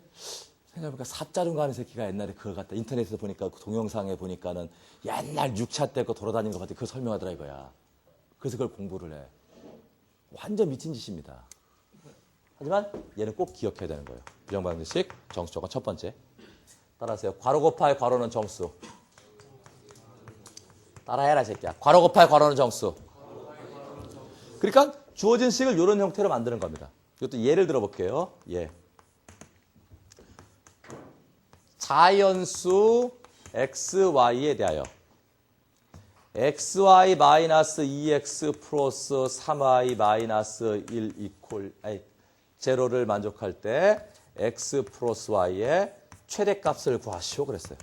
Speaker 1: 생각해보니까 사짜lun가 하는 새끼가 옛날에 그걸 갖다 인터넷에서 보니까 그 동영상에 보니까는 옛날 6차 때 거 돌아다니는 거 봤더니 그걸 설명하더라 이거야. 그래서 그걸 공부를 해. 완전 미친 짓입니다. 하지만 얘는 꼭 기억해야 되는 거예요. 부정방정식 정수 조건 첫 번째. 따라하세요. 괄호 곱하기 괄호는 정수. 따라해라 새끼야. 괄호 곱하기 괄호는 정수. 그러니까 주어진 식을 이런 형태로 만드는 겁니다. 이것도 예를 들어볼게요. 예. 자연수 xy에 대하여 xy-2x 플러스 3y-1 이퀄 제로를 만족할 때 x 플러스 y의 최대값을 구하시오 그랬어요.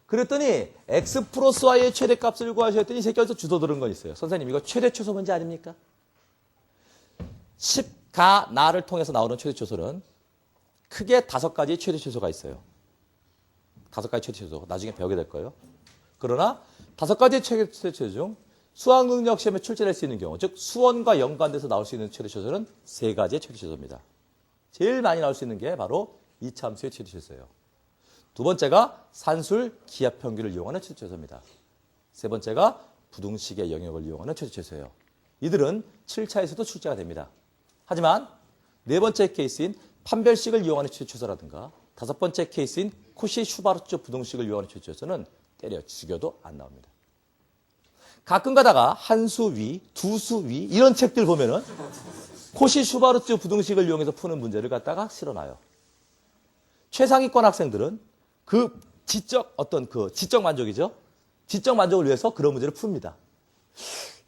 Speaker 1: 그랬더니 x 플러스 y의 최대값을 구하셨더니 이 새끼가 주워 들은 건 있어요. 선생님 이거 최대 최소 문제 아닙니까? 10가 나를 통해서 나오는 최대 최소는 크게 5가지 최대 최소가 있어요. 5가지 최대 최소. 나중에 배우게 될 거예요. 그러나 5가지 최대 최소 중 수학 능력 시험에 출제될 수 있는 경우, 즉 수원과 연관돼서 나올 수 있는 최대 최소는 3가지의 최대 최소입니다. 제일 많이 나올 수 있는 게 바로 이차함수의 최대 최소예요. 두 번째가 산술 기하 평균을 이용하는 최대 최소입니다. 세 번째가 부등식의 영역을 이용하는 최대 최소예요. 이들은 7차에서도 출제가 됩니다. 하지만 네 번째 케이스인 판별식을 이용하는 최대 최소라든가 다섯 번째 케이스인 코시-슈바르츠 부등식을 이용하는 최대 최소는 때려 죽여도 안 나옵니다. 가끔 가다가 한 수 위, 두 수 위 이런 책들 보면은 코시-슈바르츠 부등식을 이용해서 푸는 문제를 갖다가 실어놔요. 최상위권 학생들은 그 지적 만족이죠. 지적 만족을 위해서 그런 문제를 풉니다.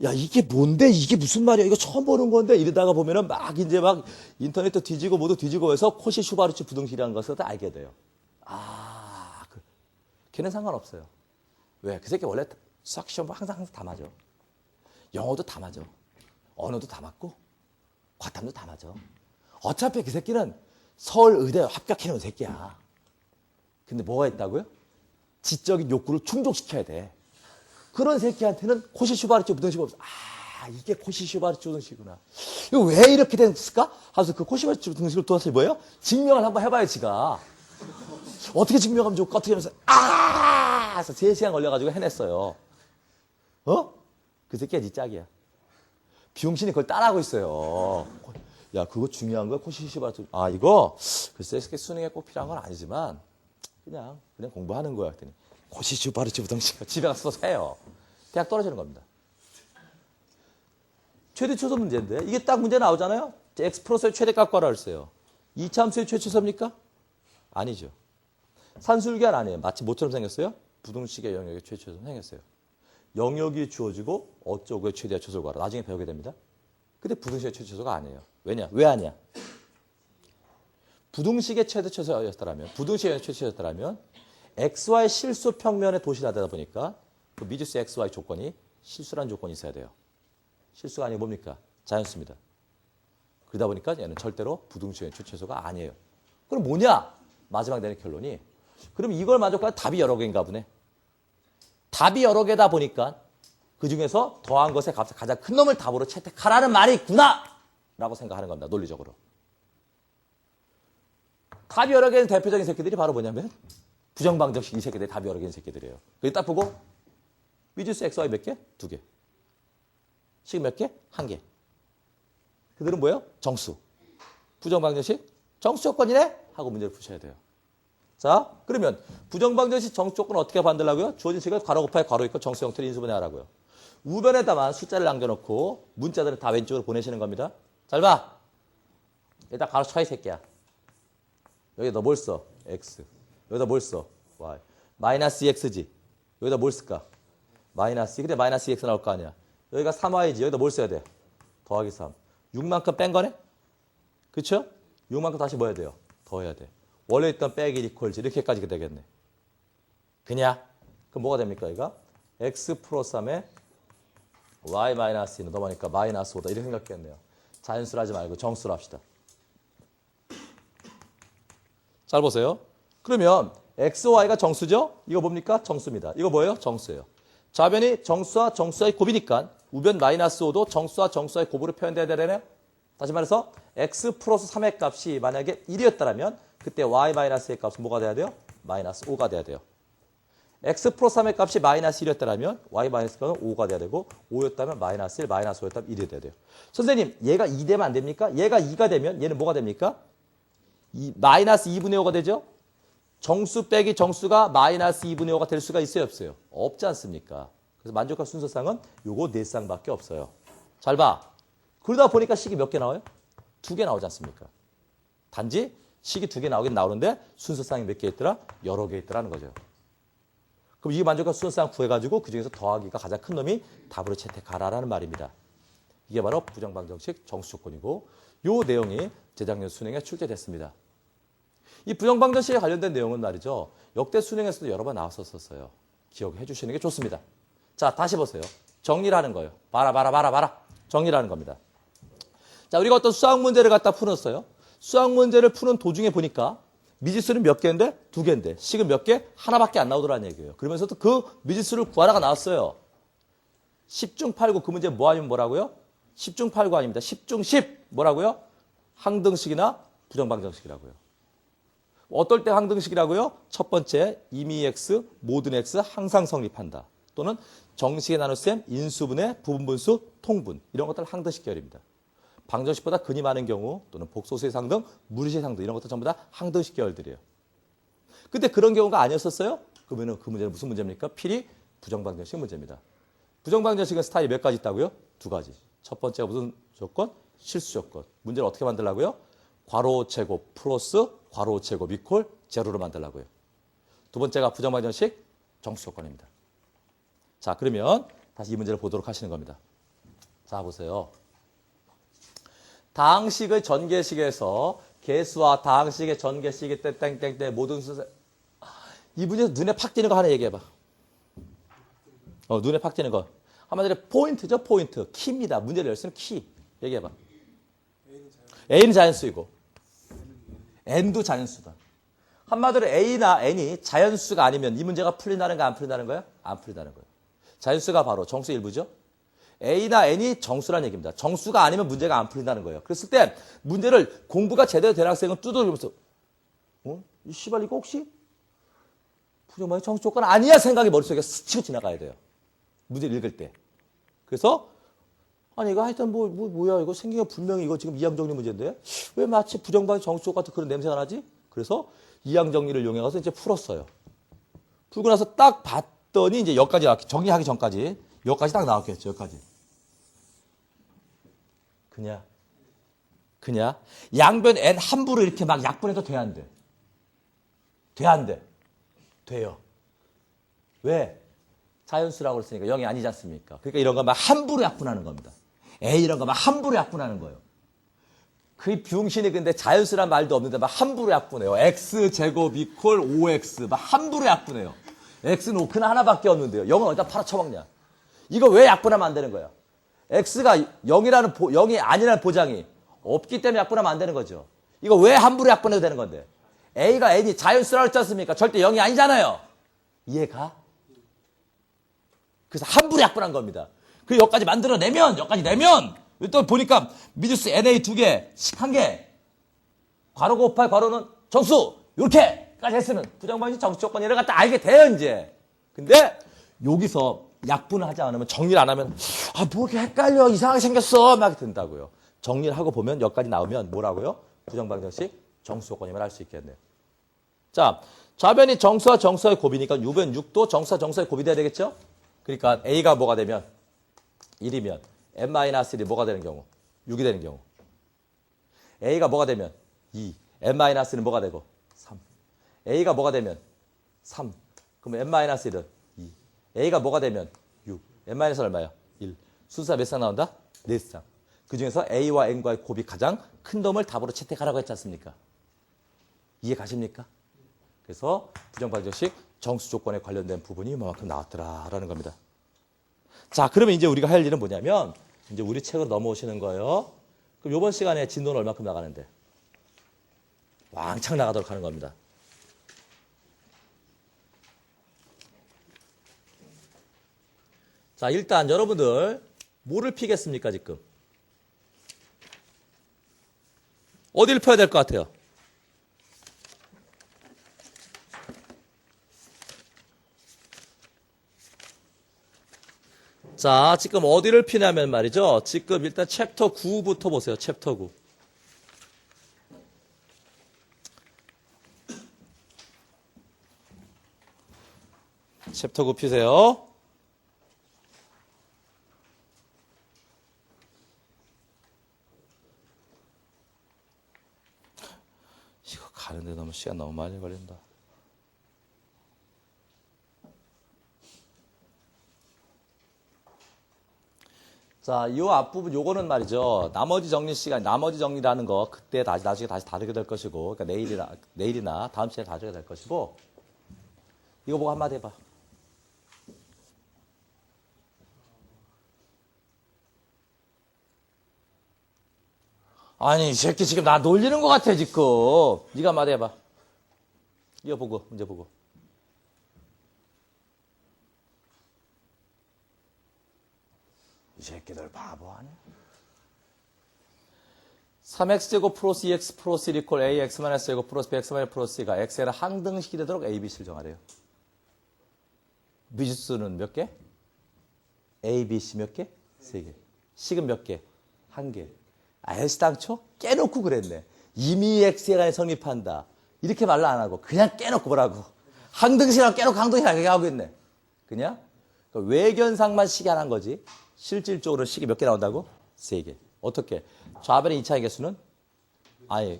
Speaker 1: 야, 이게 뭔데? 이게 무슨 말이야? 이거 처음 보는 건데? 이러다가 보면은 막 인터넷도 뒤지고 모두 뒤지고 해서 코시-슈바르츠 부등식이라는 것을 다 알게 돼요. 걔는 상관없어요. 왜? 그 새끼 원래 수학 시험 항상 다 맞아. 영어도 다 맞아. 언어도 다 맞고 과탐도 다 맞아. 어차피 그 새끼는 서울 의대 합격해놓은 새끼야. 근데 뭐가 있다고요? 지적인 욕구를 충족시켜야 돼. 그런 새끼한테는 코시-슈바르츠 부등식 없어. 이게 코시-슈바르츠 부등식이구나. 이거 왜 이렇게 됐을까? 하면서 그 코시-슈바르츠 부등식을 도대체 뭐예요? 증명을 한번 해봐요, 지가. 어떻게 증명하면 좋을까? 어떻게 하면서 그래서 3시간 걸려가지고 해냈어요. 그 새끼가 니 짝이야. 비용신이 그걸 따라하고 있어요. 야, 그거 중요한 거야? 코시-슈바르츠. 이거 글쎄 수능에 꼭 필요한 건 아니지만 그냥 공부하는 거야. 그랬더니 코시-슈바르츠 부등식 집에 가서 해요. 대학 떨어지는 겁니다. 최대 최소 문제인데 이게 딱 문제 나오잖아요. x 플러스의 최대값 구하라 했어요. 이차함수의 최대 최소입니까? 아니죠. 산술기한 아니에요. 마치 뭐처럼 생겼어요? 부등식의 영역의 최대 최소는 생겼어요. 영역이 주어지고 어쩌고의 최대와 최소를 구하라. 나중에 배우게 됩니다. 근데 부등식의 최대 최소가 아니에요. 왜냐? 왜 아니야? 부등식의 최대 최소였다면, 부등식의 최대 최소였다면 xy 실수 평면에 도시하다 보니까 그 미지수 xy 조건이 실수라는 조건이 있어야 돼요. 실수가 아니고 뭡니까? 자연수입니다. 그러다 보니까 얘는 절대로 부등식의 최대 최소가 아니에요. 그럼 뭐냐? 마지막 내는 결론이 그럼 이걸 만족하는 답이 여러 개인가 보네. 답이 여러 개다 보니까 그중에서 더한 것의 값을 가장 큰 놈을 답으로 채택하라는 말이 있구나! 라고 생각하는 겁니다. 논리적으로. 답이 여러 개는 대표적인 새끼들이 바로 뭐냐면 부정방정식 이 새끼들이 답이 여러 개인 새끼들이에요. 여기 딱 보고 미지수 XY 몇 개? 2개. 식 몇 개? 1개. 그들은 뭐예요? 정수. 부정방정식 정수 조건이네? 하고 문제를 푸셔야 돼요. 자, 그러면 부정방정식 정수 조건을 어떻게 만들라고요? 주어진 식을 괄호 곱하기 괄호 있고 정수 형태로 인수분해하라고요. 우변에다만 숫자를 남겨놓고 문자들은 다 왼쪽으로 보내시는 겁니다. 잘 봐. 일단 괄호 쳐 이 새끼야. 여기 너 뭘 써? X. 여기다 뭘 써? Y. 마이너스 2X지. 여기다 뭘 쓸까? 마이너스 2. 근데 마이너스 2X 나올 거 아니야. 여기가 3Y지. 여기다 뭘 써야 돼? 더하기 3. 6만큼 뺀 거네? 그쵸? 6만큼 다시 뭐 해야 돼요? 더해야 돼. 원래 있던 빼기 이퀄지 이렇게까지 되겠네. 그냥 그럼 뭐가 됩니까? 이거? X 플러스 3에 Y 마이너스 2는 넘어가니까 마이너스 5다. 이렇게 생각했네요. 자연수로 하지 말고 정수로 합시다. 잘 보세요. 그러면 X, Y가 정수죠? 이거 뭡니까? 정수입니다. 이거 뭐예요? 정수예요. 좌변이 정수와 정수의 곱이니까 우변 마이너스 5도 정수와 정수의 곱으로 표현돼야 되네요. 다시 말해서 X 플러스 3의 값이 만약에 1이었다면 그때 Y 마이너스의 값은 뭐가 돼야 돼요? 마이너스 5가 돼야 돼요. X 플러스 3의 값이 마이너스 1이었다면 Y 마이너스 값은 5가 돼야 되고 5였다면 마이너스 1, 마이너스 5였다면 1이 돼야 돼요. 선생님, 얘가 2 되면 안 됩니까? 얘가 2가 되면 얘는 뭐가 됩니까? 마이너스 2분의 5가 되죠? 정수 빼기 정수가 마이너스 2분의 5가 될 수가 있어요, 없어요? 없지 않습니까? 그래서 만족할 순서상은 요거 4쌍밖에 없어요. 잘 봐. 그러다 보니까 식이 몇 개 나와요? 2개 나오지 않습니까? 단지 식이 2개 나오긴 나오는데 순서상이 몇 개 있더라? 여러 개 있더라는 거죠. 그럼 이 만족할 순서상 구해가지고 그중에서 더하기가 가장 큰 놈이 답으로 채택하라라는 말입니다. 이게 바로 부정방정식 정수조건이고 요 내용이 재작년 수능에 출제됐습니다. 이 부정방정식에 관련된 내용은 말이죠. 역대 수능에서도 여러 번 나왔었어요. 기억해 주시는 게 좋습니다. 자, 다시 보세요. 정리를 하는 거예요. 봐라. 정리를 하는 겁니다. 자, 우리가 어떤 수학 문제를 갖다 풀었어요. 수학 문제를 푸는 도중에 보니까 미지수는 몇 개인데? 2개인데. 식은 몇 개? 하나밖에 안 나오더라는 얘기예요. 그러면서도 그 미지수를 구하라가 나왔어요. 10중 8구 그 문제 뭐 아니면 뭐라고요? 10중 8구 아닙니다. 10중 10 뭐라고요? 항등식이나 부정방정식이라고요. 어떨 때 항등식이라고요? 첫 번째 임의 x, 모든 x 항상 성립한다. 또는 정식의 나눗셈, 인수분해, 부분분수, 통분 이런 것들 항등식 계열입니다. 방정식보다 근이 많은 경우 또는 복소수의 상등, 무리수의 상등 이런 것들 전부 다 항등식 계열들이에요. 근데 그런 경우가 아니었었어요? 그러면 그 문제는 무슨 문제입니까? 필히 부정방정식 문제입니다. 부정방정식은 스타일이 몇 가지 있다고요? 2가지. 첫 번째가 무슨 조건? 실수 조건. 문제를 어떻게 만들라고요? 괄호 제곱 플러스 괄호 제곱 이퀄 제로로 만들라고요. 두 번째가 부정방정식 정수 조건입니다. 자, 그러면 다시 이 문제를 보도록 하시는 겁니다. 자, 보세요. 다항식의 전개식에서 개수와 다항식의 전개식이 땡땡땡 모든 순서 이 문제에서 눈에 팍 띄는 거 하나 얘기해봐. 눈에 팍 띄는 거. 한마디로 포인트죠, 포인트. 키입니다. 문제를 열수는 키. 얘기해봐. A는 자연수이고 N도 자연수다. 한마디로 A나 N이 자연수가 아니면 이 문제가 풀린다는 거 안 풀린다는 거야? 안 풀린다는 거예요. 자연수가 바로 정수 일부죠. A나 N이 정수라는 얘기입니다. 정수가 아니면 문제가 안 풀린다는 거예요. 그랬을 때 문제를 공부가 제대로 된 학생은 두드리면서 이 씨발 이거 혹시 부정방정식 정수 조건 아니야 생각이 머릿속에 스치고 지나가야 돼요. 문제를 읽을 때. 그래서 아니 이거 하여튼 뭐야 이거 생긴 거 분명히 이거 지금 이항정리 문제인데 왜 마치 부정방정식 정수 조건 같은 그런 냄새가 나지? 그래서 이항정리를 이용해서 이제 풀었어요. 풀고 나서 딱 봤더니 이제 여기까지 나왔겠죠. 정리하기 전까지 여기까지 딱 나왔겠죠. 여기까지. 그냥 양변 n 함부로 이렇게 막 약분해도 돼 안 돼? 돼 안 돼? 돼요. 왜? 자연수라고 했으니까 0이 아니지 않습니까? 그러니까 이런 거 막 함부로 약분하는 겁니다. 에이 이런 거 막 함부로 약분하는 거예요. 그 병신이 근데 자연수란 말도 없는데 막 함부로 약분해요. x제곱 이퀄 5x 막 함부로 약분해요. x는 5는 하나밖에 없는데요. 0은 어디다 팔아쳐먹냐. 이거 왜 약분하면 안 되는 거예요? x가 0이 아니라는 보장이 없기 때문에 약분하면 안 되는 거죠. 이거 왜 함부로 약분해도 되는 건데? A가 N이 자연수라고 했지 않습니까? 절대 0이 아니잖아요. 이해가? 그래서 함부로 약분한 겁니다. 그 여기까지 만들어내면, 여기까지 내면, 또 보니까 미지수 NA 2개, 1개, 괄호 곱할 괄호는 정수, 이렇게까지 했으면 부정방식 정수 조건이를 갖다 알게 돼요, 이제. 근데 여기서 약분을 하지 않으면, 정리를 안 하면, 뭐 이렇게 헷갈려, 이상하게 생겼어, 막 된다고요. 정리를 하고 보면 여기까지 나오면 뭐라고요? 부정방정식 정수 조건임을 알 수 있겠네요. 자, 좌변이 정수와 정수의 곱이니까 U변 6도 정수와 정수의 곱이 돼야 되겠죠? 그러니까 A가 뭐가 되면 1이면 n-1이 뭐가 되는 경우? 6이 되는 경우. A가 뭐가 되면 2. n-1은 뭐가 되고? 3. A가 뭐가 되면 3. 그럼 n-1은 2. A가 뭐가 되면 6. n-1은 얼마야? 1. 순서가 몇 쌍 나온다? 4쌍. 그중에서 A와 N과의 곱이 가장 큰 놈을 답으로 채택하라고 했지 않습니까? 이해 가십니까? 그래서 부정방정식 정수 조건에 관련된 부분이 이만큼 나왔더라라는 겁니다. 자, 그러면 이제 우리가 할 일은 뭐냐면 이제 우리 책으로 넘어오시는 거예요. 그럼 이번 시간에 진도는 얼마큼 나가는데? 왕창 나가도록 하는 겁니다. 자, 일단 여러분들 뭐를 피겠습니까, 지금? 어디를 펴야 될 것 같아요? 자, 지금 어디를 피냐면 말이죠. 지금 일단 챕터 9부터 보세요. 챕터 9. 챕터 9 피세요. 이거 가는데 너무 시간 너무 많이 걸린다. 자, 이 앞부분 요거는 말이죠. 나머지 정리 시간, 나머지 정리라는 거 그때 나중에 다시 다루게 될 것이고, 그러니까 내일이나 다음 시간에 다루게 될 것이고, 이거 보고 한마디 해봐. 아니, 이 새끼 지금 나 놀리는 것 같아, 지금. 네가 한마디 해봐. 이거 보고, 문제 보고. 이 새끼들 바보 아니야? 3x제곱 플러스 2x 플러스 1 이퀄 ax-제곱 플러스 bx 플러스 2가 x에는 항등식이 되도록 a, b, c를 정하래요. 미지수는 몇 개? a, b, c 몇 개? 3개. 식은 몇 개? 1개. S 당초 깨놓고 그랬네. 이미 x에 관해 성립한다. 이렇게 말로 안 하고 그냥 깨놓고 뭐라고. 항등식이라고 깨놓고 항등식이라고 하고 있네. 그냥 그러니까 외견상만 식이 하나인 거지. 실질적으로 식이 몇 개 나온다고? 3개. 어떻게? 좌변의 2차의 개수는?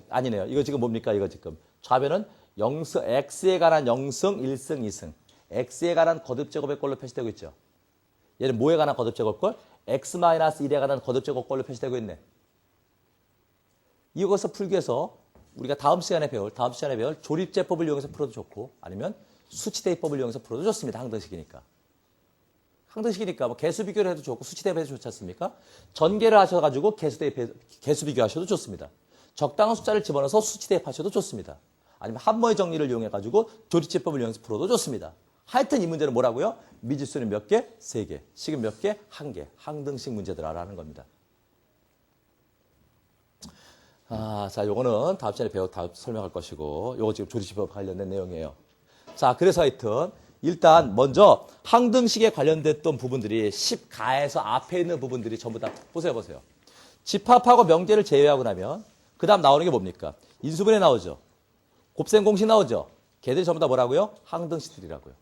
Speaker 1: 아니네요. 이거 지금 뭡니까? 이거 지금. 좌변은 x에 관한 0승, 1승, 2승. x에 관한 거듭제곱의 꼴로 표시되고 있죠. 얘는 뭐에 관한 거듭제곱꼴? x-1에 관한 거듭제곱꼴로 표시되고 있네. 이것을 풀기 위해서 우리가 다음 시간에 배울 조립제법을 이용해서 풀어도 좋고 아니면 수치대입법을 이용해서 풀어도 좋습니다. 항등식이니까. 항등식이니까 뭐 개수 비교를 해도 좋고 수치 대입해도 좋지 않습니까? 전개를 하셔가지고 개수 비교하셔도 좋습니다. 적당한 숫자를 집어넣어서 수치 대입하셔도 좋습니다. 아니면 한모의 정리를 이용해가지고 조립제법을 이용해서 풀어도 좋습니다. 하여튼 이 문제는 뭐라고요? 미지수는 몇 개? 3개. 식은 몇 개? 1개. 항등식 문제들아라는 겁니다. 자, 요거는 다음 시간에 설명할 것이고 요거 지금 조립제법 관련된 내용이에요. 자, 그래서 하여튼 일단 먼저 항등식에 관련됐던 부분들이 10가에서 앞에 있는 부분들이 전부 다 보세요. 집합하고 명제를 제외하고 나면 그 다음 나오는 게 뭡니까? 인수분해 나오죠. 곱셈 공식 나오죠. 걔들이 전부 다 뭐라고요? 항등식들이라고요.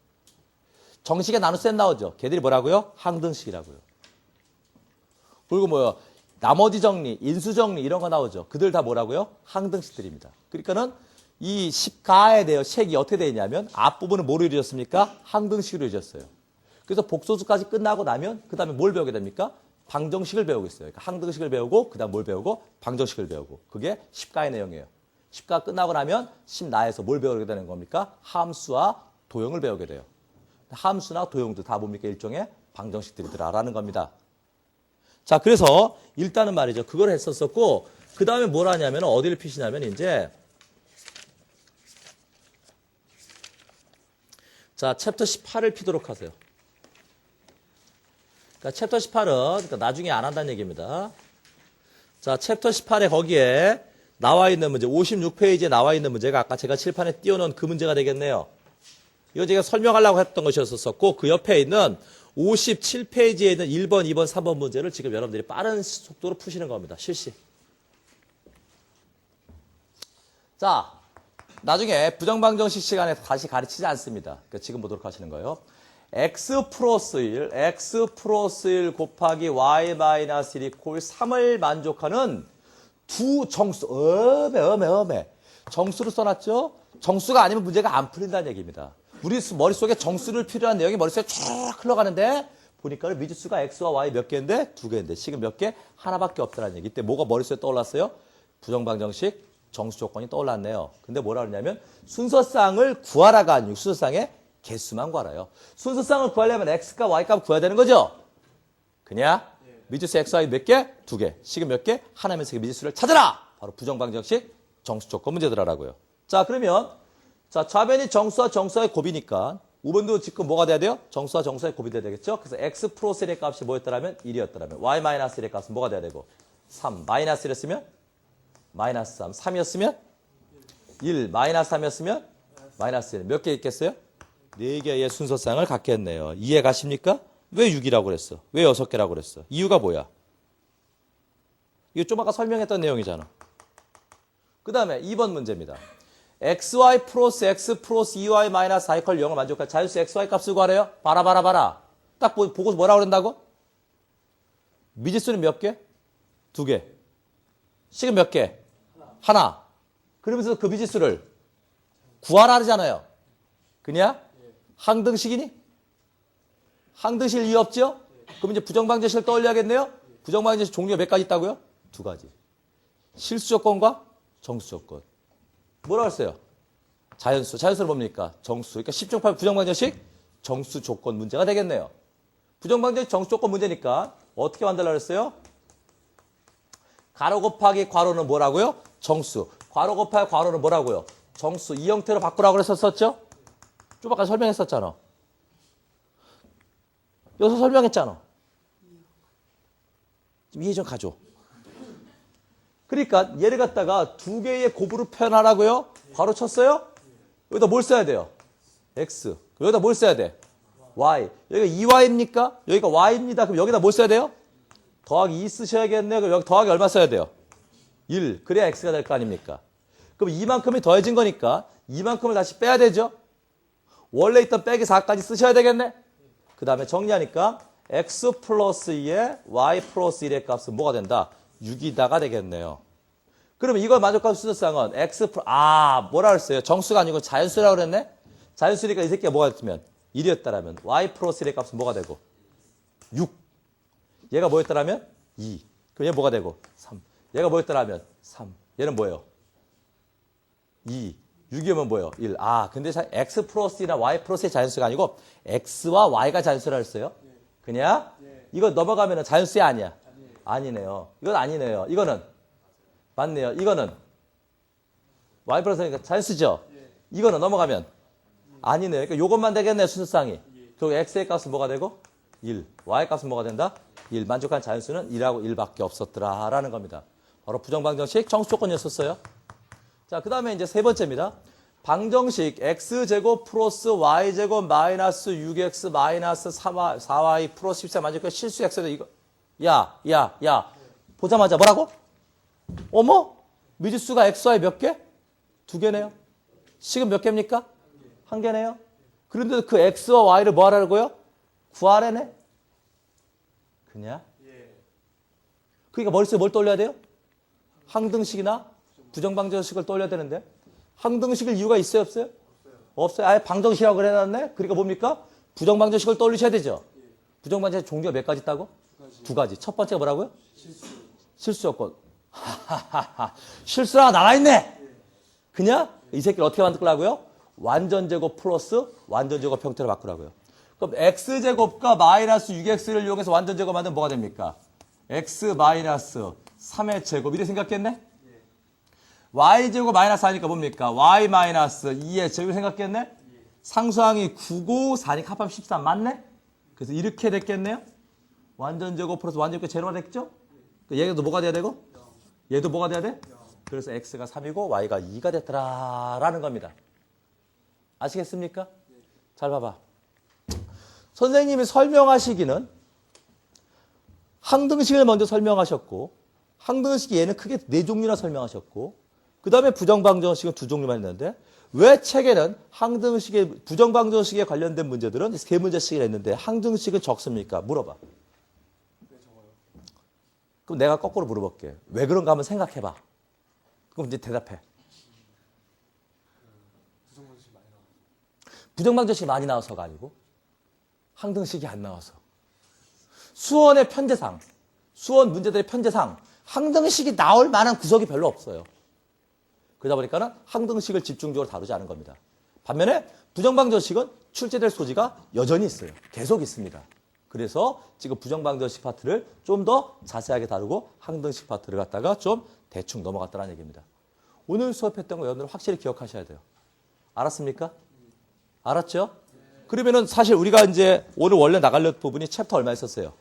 Speaker 1: 정식의 나눗셈 나오죠. 걔들이 뭐라고요? 항등식이라고요. 그리고 뭐요? 나머지 정리, 인수 정리 이런 거 나오죠. 그들 다 뭐라고요? 항등식들입니다. 그러니까는 이 10가에 대해 색이 어떻게 되어 있냐면 앞부분은 뭐로 이루어졌습니까? 항등식으로 이루어졌어요. 그래서 복소수까지 끝나고 나면 그 다음에 뭘 배우게 됩니까? 방정식을 배우고 있어요. 그러니까 항등식을 배우고 그 다음 뭘 배우고? 방정식을 배우고. 그게 10가의 내용이에요. 10가 끝나고 나면 10나에서 뭘 배우게 되는 겁니까? 함수와 도형을 배우게 돼요. 함수나 도형도 다 뭡니까? 일종의 방정식들이더라라는 겁니다. 자, 그래서 일단은 말이죠. 그걸 했었었고 그 다음에 뭘 하냐면 어디를 피시냐면 이제 자, 챕터 18을 피도록 하세요. 그러니까 챕터 18은 그러니까 나중에 안 한다는 얘기입니다. 자, 챕터 18에 거기에 나와 있는 문제, 56페이지에 나와 있는 문제가 아까 제가 칠판에 띄워놓은 그 문제가 되겠네요. 이거 제가 설명하려고 했던 것이었었고, 그 옆에 있는 57페이지에 있는 1번, 2번, 3번 문제를 지금 여러분들이 빠른 속도로 푸시는 겁니다. 실시. 자, 나중에 부정방정식 시간에 다시 가르치지 않습니다. 그러니까 지금 보도록 하시는 거예요. x 플러스 1 곱하기 y 마이너스 1 이퀄 3을 만족하는 두 정수, 어메. 정수를 써놨죠? 정수가 아니면 문제가 안 풀린다는 얘기입니다. 우리 머릿속에 정수를 필요한 내용이 머릿속에 쭉 흘러가는데 보니까 미지수가 x와 y 몇 개인데? 두 개인데 지금 몇 개? 하나밖에 없다는 얘기. 이때 뭐가 머릿속에 떠올랐어요? 부정방정식 정수 조건이 떠올랐네요. 근데 뭐라 그러냐면 순서쌍을 구하라가 아니고 순서쌍의 개수만 구하라요. 순서쌍을 구하려면 x과 y값 구해야 되는 거죠? 그냥 미지수 x, y 몇 개? 두 개. 식은 몇 개? 하나면서 그 미지수를 찾아라! 바로 부정방정식 정수 조건 문제들하라고요. 자, 그러면 자, 좌변이 정수와 정수의 곱이니까 5번도 지금 뭐가 돼야 돼요? 정수와 정수의 곱이 돼야 되겠죠? 그래서 x 플러스 1의 값이 뭐였더라면 1이었더라면 y 마이너스 1의 값은 뭐가 돼야 되고 3. 마이너스 1이었으면 마이너스 3. 3이었으면 1. 마이너스 3이었으면 마이너스 1. 몇 개 있겠어요? 4개의 순서쌍을 갖겠네요. 이해 가십니까? 왜 6이라고 그랬어? 왜 6개라고 그랬어? 이유가 뭐야? 이거 좀 아까 설명했던 내용이잖아. 그 다음에 2번 문제입니다. xy 플러스 x 플러스 2y 마이너스 4 이퀄 0을 만족할 자유수 xy 값을 구하래요. 봐라. 딱 보고서 뭐라고 그런다고? 미지수는 몇 개? 2개. 식은 몇 개? 하나. 그러면서 그 미지수를 구하라 하잖아요. 그냥 항등식이니? 항등식 이유 없죠? 그럼 이제 부정방정식을 떠올려야겠네요. 부정방정식 종류가 몇 가지 있다고요? 2가지. 실수 조건과 정수 조건. 뭐라고 했어요? 자연수. 자연수는 뭡니까? 정수. 그러니까 10중 8 부정방정식 정수 조건 문제가 되겠네요. 부정방정식 정수 조건 문제니까 어떻게 만들려고 했어요? 가로 곱하기 괄호는 뭐라고요? 정수. 괄호 곱하기 괄호는 뭐라고요? 정수. 이 형태로 바꾸라고 그랬었죠? 좀 아까 설명했었잖아. 여기서 설명했잖아. 좀 이해 좀 가줘. 그러니까 얘를 갖다가 2개의 곱으로 표현하라고요? 괄호 쳤어요? 여기다 뭘 써야 돼요? x. 여기다 뭘 써야 돼? y. 여기가 2y입니까? 여기가 y입니다. 그럼 여기다 뭘 써야 돼요? 더하기 2 쓰셔야겠네요. 그럼 여기 더하기 얼마 써야 돼요? 1. 그래야 x가 될 거 아닙니까? 그럼 이만큼이 더해진 거니까 이만큼을 다시 빼야 되죠? 원래 있던 빼기 4까지 쓰셔야 되겠네? 그 다음에 정리하니까 x 플러스 2에 y 플러스 1의 값은 뭐가 된다? 6이다가 되겠네요. 그러면 이걸 만족하는 순서쌍은 x 뭐라 그랬어요? 정수가 아니고 자연수라고 그랬네? 자연수니까 이 새끼가 뭐가 됐으면 1이었다라면 y 플러스 1의 값은 뭐가 되고 6. 얘가 뭐였다라면 2. 그럼 얘 뭐가 되고 3. 얘가 뭐였다라면 3. 얘는 뭐예요? 2. 6이면 뭐예요? 1. 근데 x 플러스 1이나 y 플러스 1의 자연수가 아니고 x와 y가 자연수라 했어요. 그냥 이거 넘어가면 자연수야 아니야? 아니네요. 이건 아니네요. 이거는 맞네요. 이거는 y 플러스 1이니까 자연수죠? 이거는 넘어가면 아니네요. 그러니까 이것만 되겠네요. 순서쌍이. 그리고 x의 값은 뭐가 되고 1. y 값은 뭐가 된다? 1. 만족한 자연수는 1하고 1밖에 없었더라 라는 겁니다. 바로 부정방정식 정수 조건이었었어요. 자, 그 다음에 이제 세 번째입니다. 방정식 x제곱 플러스 y제곱 마이너스 6x 마이너스 4y 플러스 14 만족한 실수 x도 이거. 야. 보자마자 뭐라고? 어머? 미지수가 xy 몇 개? 2개네요. 식은 몇 개입니까? 1개네요. 그런데 그 x와 y를 뭐 하라고요? 구하래네? 그냥? 그러니까 머릿속에 뭘 떠올려야 돼요? 항등식이나 부정방정식을 떠올려야 되는데 항등식일 이유가 있어요? 없어요? 없어요. 아예 방정식이라고 그래놨네? 그러니까 뭡니까? 부정방정식을 떠올리셔야 되죠. 부정방정식 종류가 몇 가지 있다고? 2가지. 첫 번째가 뭐라고요? 실수 조건. 실수가 나와있네. 그냥 이 새끼를 어떻게 만들라고요? 완전제곱 플러스 완전제곱 형태로 바꾸라고요. 그럼 x제곱과 마이너스 6x를 이용해서 완전제곱 만들면 뭐가 됩니까? x 마이너스 3의 제곱 이렇게 생각했네? y제곱 마이너스 하니까 뭡니까? y 마이너스 2의 제곱 생각했네? 상수항이 9고 4니까 합하면 13 맞네? 그래서 이렇게 됐겠네요? 완전 제곱 플러스 완전 제곱 제로가 됐죠? 얘도 뭐가 돼야 되고? 얘도 뭐가 돼야 돼? 그래서 x가 3이고 y가 2가 됐더라라는 겁니다. 아시겠습니까? 잘 봐봐. 선생님이 설명하시기는 항등식을 먼저 설명하셨고 항등식이 얘는 크게 4종류나 설명하셨고 그 다음에 부정방정식은 2종류만 있는데 왜 책에는 항등식의 부정방정식에 관련된 문제들은 3문제씩이나 있는데 항등식은 적습니까? 물어봐. 그럼 내가 거꾸로 물어볼게. 왜 그런가 한번 생각해봐. 그럼 이제 대답해. 부정방정식이 많이 나와서가 아니고 항등식이 안 나와서. 수원의 편제상, 수원 문제들의 편제상 항등식이 나올 만한 구석이 별로 없어요. 그러다 보니까는 항등식을 집중적으로 다루지 않은 겁니다. 반면에 부정방정식은 출제될 소지가 여전히 있어요. 계속 있습니다. 그래서 지금 부정방정식 파트를 좀 더 자세하게 다루고 항등식 파트를 갖다가 좀 대충 넘어갔다는 얘기입니다. 오늘 수업했던 거 여러분들 확실히 기억하셔야 돼요. 알았습니까? 알았죠? 그러면은 사실 우리가 이제 오늘 원래 나갈 부분이 챕터 얼마 있었어요?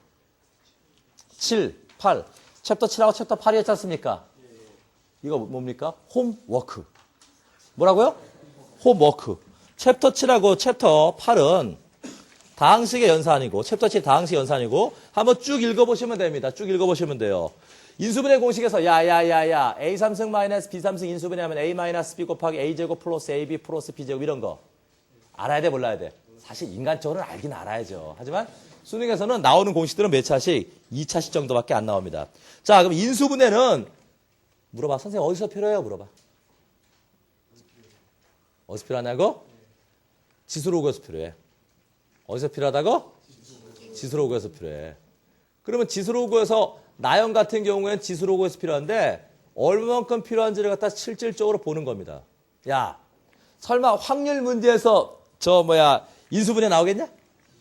Speaker 1: 7, 8. 챕터 7하고 챕터 8이었지 않습니까? 이거 뭡니까? 홈워크. 뭐라고요? 홈워크. 챕터 7하고 챕터 8은 다항식의 연산이고 챕터 7 다항식 연산이고 한번 쭉 읽어보시면 됩니다. 쭉 읽어보시면 돼요. 인수분해 공식에서 야야야야 a 3승 마이너스 b 3승 인수분해하면 a 마이너스 b 곱하기 a제곱 플러스 ab 플러스 b제곱 이런 거 알아야 돼 몰라야 돼? 사실 인간적으로는 알긴 알아야죠. 하지만 수능에서는 나오는 공식들은 몇 차씩? 2차식 정도밖에 안 나옵니다. 자 그럼 인수분해는 물어봐. 선생님 어디서 필요해요? 물어봐. 어디서 필요하냐고? 지수로그에서 필요해. 어디서 필요하다고? 지수로그에서 필요해. 그러면 지수로그에서 나형 같은 경우에는 지수로그에서 필요한데 얼마만큼 필요한지를 갖다 실질적으로 보는 겁니다. 야, 설마 확률 문제에서 인수분해 나오겠냐?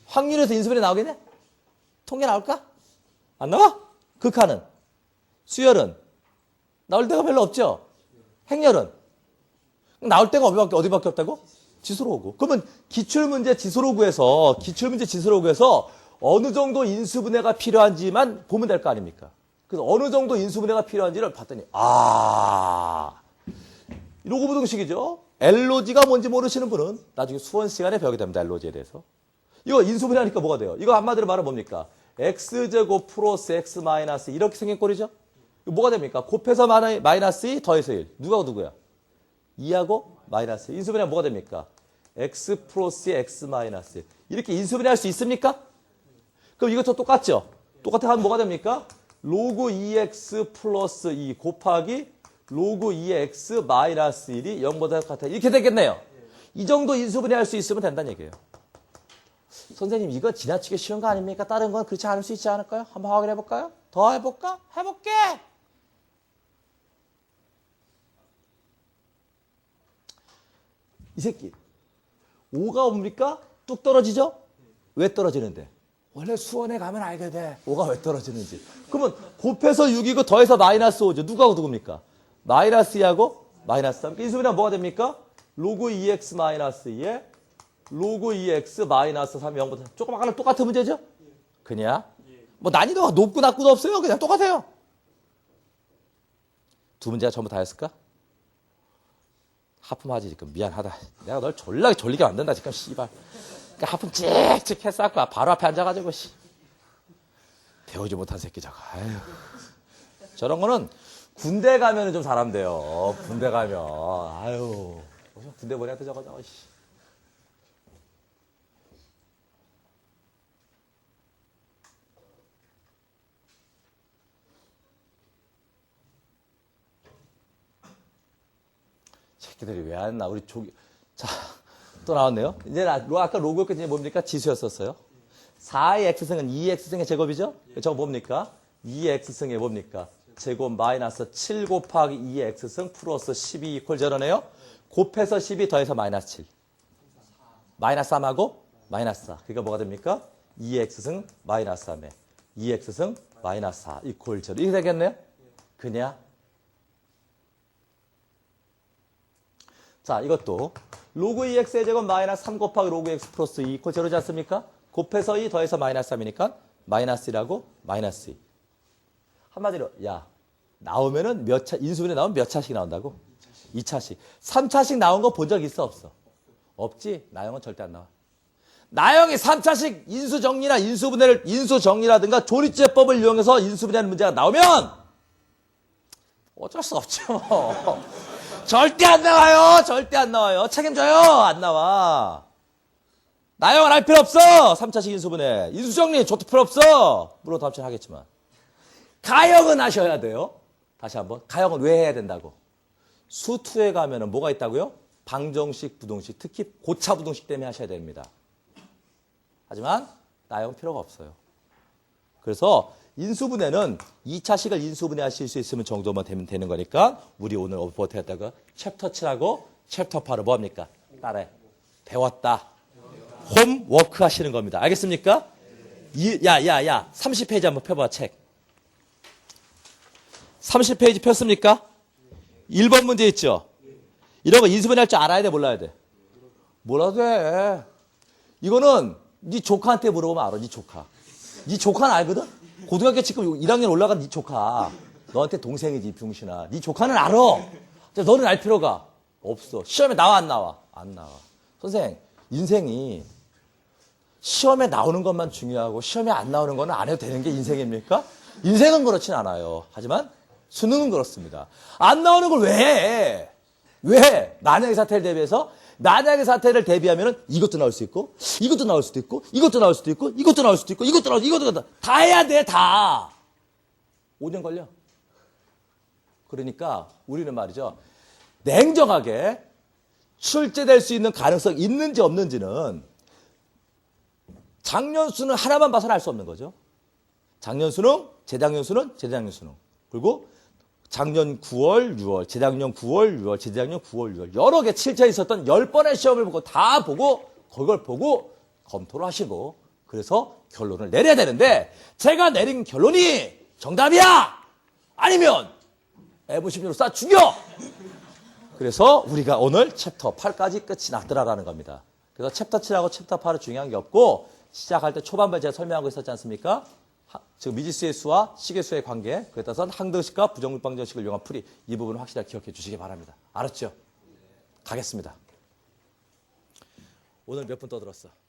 Speaker 1: 확률에서 인수분해 나오겠냐? 통계 나올까? 안 나와? 극한은? 수열은? 나올 데가 별로 없죠? 행렬은? 나올 데가 어디밖에 없다고? 지수로그. 그러면 기출문제 지수로그에서 어느 정도 인수분해가 필요한지만 보면 될 거 아닙니까? 그래서 어느 정도 인수분해가 필요한지를 봤더니 로그 부등식이죠. LOG가 뭔지 모르시는 분은 나중에 수원 시간에 배우게 됩니다. LOG에 대해서. 이거 인수분해하니까 뭐가 돼요? 이거 한마디로 말하면 뭡니까? x제곱 플러스 x 마이너스 이렇게 생긴 꼴이죠? 이거 뭐가 됩니까? 곱해서 마이너스 2 더해서 1. 누구야? 2하고 마이너스 1. 인수분해하면 뭐가 됩니까? x 플러스 x 마이너스 1. 이렇게 인수분해 할 수 있습니까? 그럼 이것도 똑같죠? 똑같아 하면 뭐가 됩니까? 로그 2x 플러스 2 곱하기 로그 2x 마이너스 1이 0보다 같아. 이렇게 되겠네요. 이 정도 인수분해 할 수 있으면 된다는 얘기예요. 선생님 이거 지나치게 쉬운 거 아닙니까? 다른 건 그렇지 않을 수 있지 않을까요? 한번 확인해 볼까요? 더 해볼까? 해볼게! 이 새끼 5가 옵니까? 뚝 떨어지죠? 왜 떨어지는데? 원래 수원에 가면 알게 돼. 5가 왜 떨어지는지. 그러면 곱해서 6이고 더해서 마이너스 5죠. 누구하고 누굽니까? 마이너스 2하고 마이너스 3. 인수분해는 뭐가 됩니까? 로그 2x 마이너스 2에 로그 2x 마이너스 3이 0보다 조금 아까랑 똑같은 문제죠? 그냥 뭐 난이도가 높고 낮고도 없어요. 그냥 똑같아요. 두 문제가 전부 다 했을까? 하품하지 지금 미안하다. 내가 널 졸리게 만든다 지금 씨발. 그러니까 하품 찍찍 했었고 바로 앞에 앉아가지고 배우지 못한 새끼 저거. 아유. 저런 거는 군대 가면은 좀 잘하면 돼요. 군대 가면 아유 군대 보내야 돼 저거. 새끼들이 왜 안 나? 우리 자, 또 나왔네요. 이제 아까 로그였기 때문에 뭡니까? 지수였었어요. 4의 x승은 2x승의 제곱이죠? 저거 뭡니까? 2x승의 뭡니까? 제곱 마이너스 7 곱하기 2x승 플러스 12 이퀄 제로네요. 곱해서 12 더해서 마이너스 7. 마이너스 3하고 마이너스 4. 그러니까 뭐가 됩니까? 2x승 마이너스 3에 2x승 마이너스 4 이퀄 제로. 이렇게 되겠네요? 그냥 자, 이것도 로그 2x의 제곱 마이너스 3 곱하기 로그 x 플러스 2 이퀄 제로지 않습니까? 곱해서 2 더해서 마이너스 3이니까 마이너스 1하고 마이너스 2. 한마디로 야 나오면은 몇 차, 인수분해 나오면 몇 차씩 나온다고? 2차씩. 3차씩 나온 거 본 적 있어 없어? 없지? 나영은 절대 안 나와. 나영이 3차씩 인수정리나 인수정리라든가 조리제법을 이용해서 인수분해하는 문제가 나오면 어쩔 수 없죠. 절대 안 나와요. 절대 안 나와요. 책임져요. 안 나와. 나영은 할 필요 없어. 3차식 인수분해. 인수정리 줘도 필요 없어. 물론 다음 주에 하겠지만. 가형은 하셔야 돼요. 다시 한번. 가형은 왜 해야 된다고? 수2에 가면은 뭐가 있다고요? 방정식, 부동식, 특히 고차 부동식 때문에 하셔야 됩니다. 하지만 나형은 필요가 없어요. 그래서 인수분해는 2차식을 인수분해하실 수 있으면 정도만 되면 되는 거니까 우리 오늘 어버트했다가 챕터 7하고 챕터 8을 뭐합니까? 따라해. 배웠다. 홈워크 하시는 겁니다. 알겠습니까? 야. 30페이지 한번 펴봐, 책. 30페이지 폈습니까? 1번 문제 있죠? 이런 거 인수분해할 줄 알아야 돼, 몰라야 돼? 몰라도 돼. 이거는 네 조카한테 물어보면 알아, 네 조카. 네 조카는 알거든? 고등학교 지금 1학년 올라간 네 조카. 너한테 동생이지, 병신아. 네 조카는 알아. 너는 알 필요가 없어. 시험에 나와, 안 나와? 안 나와. 선생, 인생이 시험에 나오는 것만 중요하고 시험에 안 나오는 거는 안 해도 되는 게 인생입니까? 인생은 그렇진 않아요. 하지만 수능은 그렇습니다. 안 나오는 걸 왜 해? 왜? 만약의 사태를 대비해서 만약의 사태를 대비하면은 이것도 나올 수 있고, 이것도 나올 수도 있고, 이것도 나올 수도 있고, 이것도 나올 수도 있고, 이것도 나올 수도 있고, 이것도 다 해야 돼, 다. 5년 걸려. 그러니까 우리는 말이죠. 냉정하게 출제될 수 있는 가능성이 있는지 없는지는 작년 수능 하나만 봐서는 알 수 없는 거죠. 작년 수능, 재작년 수능, 재작년 수능. 그리고 작년 9월, 6월, 재작년 9월, 6월, 재작년 9월, 6월 여러 개 출제에 있었던 10번의 시험을 보고 다 보고 그걸 보고 검토를 하시고 그래서 결론을 내려야 되는데 제가 내린 결론이 정답이야! 아니면 F16로 쏴 죽여! 그래서 우리가 오늘 챕터 8까지 끝이 났더라라는 겁니다. 그래서 챕터 7하고 챕터 8은 중요한 게 없고 시작할 때 초반부에 제가 설명하고 있었지 않습니까? 지금 미지수의 수와 식의 수의 관계, 그에 따라서 항등식과 부정방정식을 이용한 풀이 이 부분을 확실하게 기억해 주시기 바랍니다. 알았죠? 가겠습니다. 오늘 몇 분 떠들었어?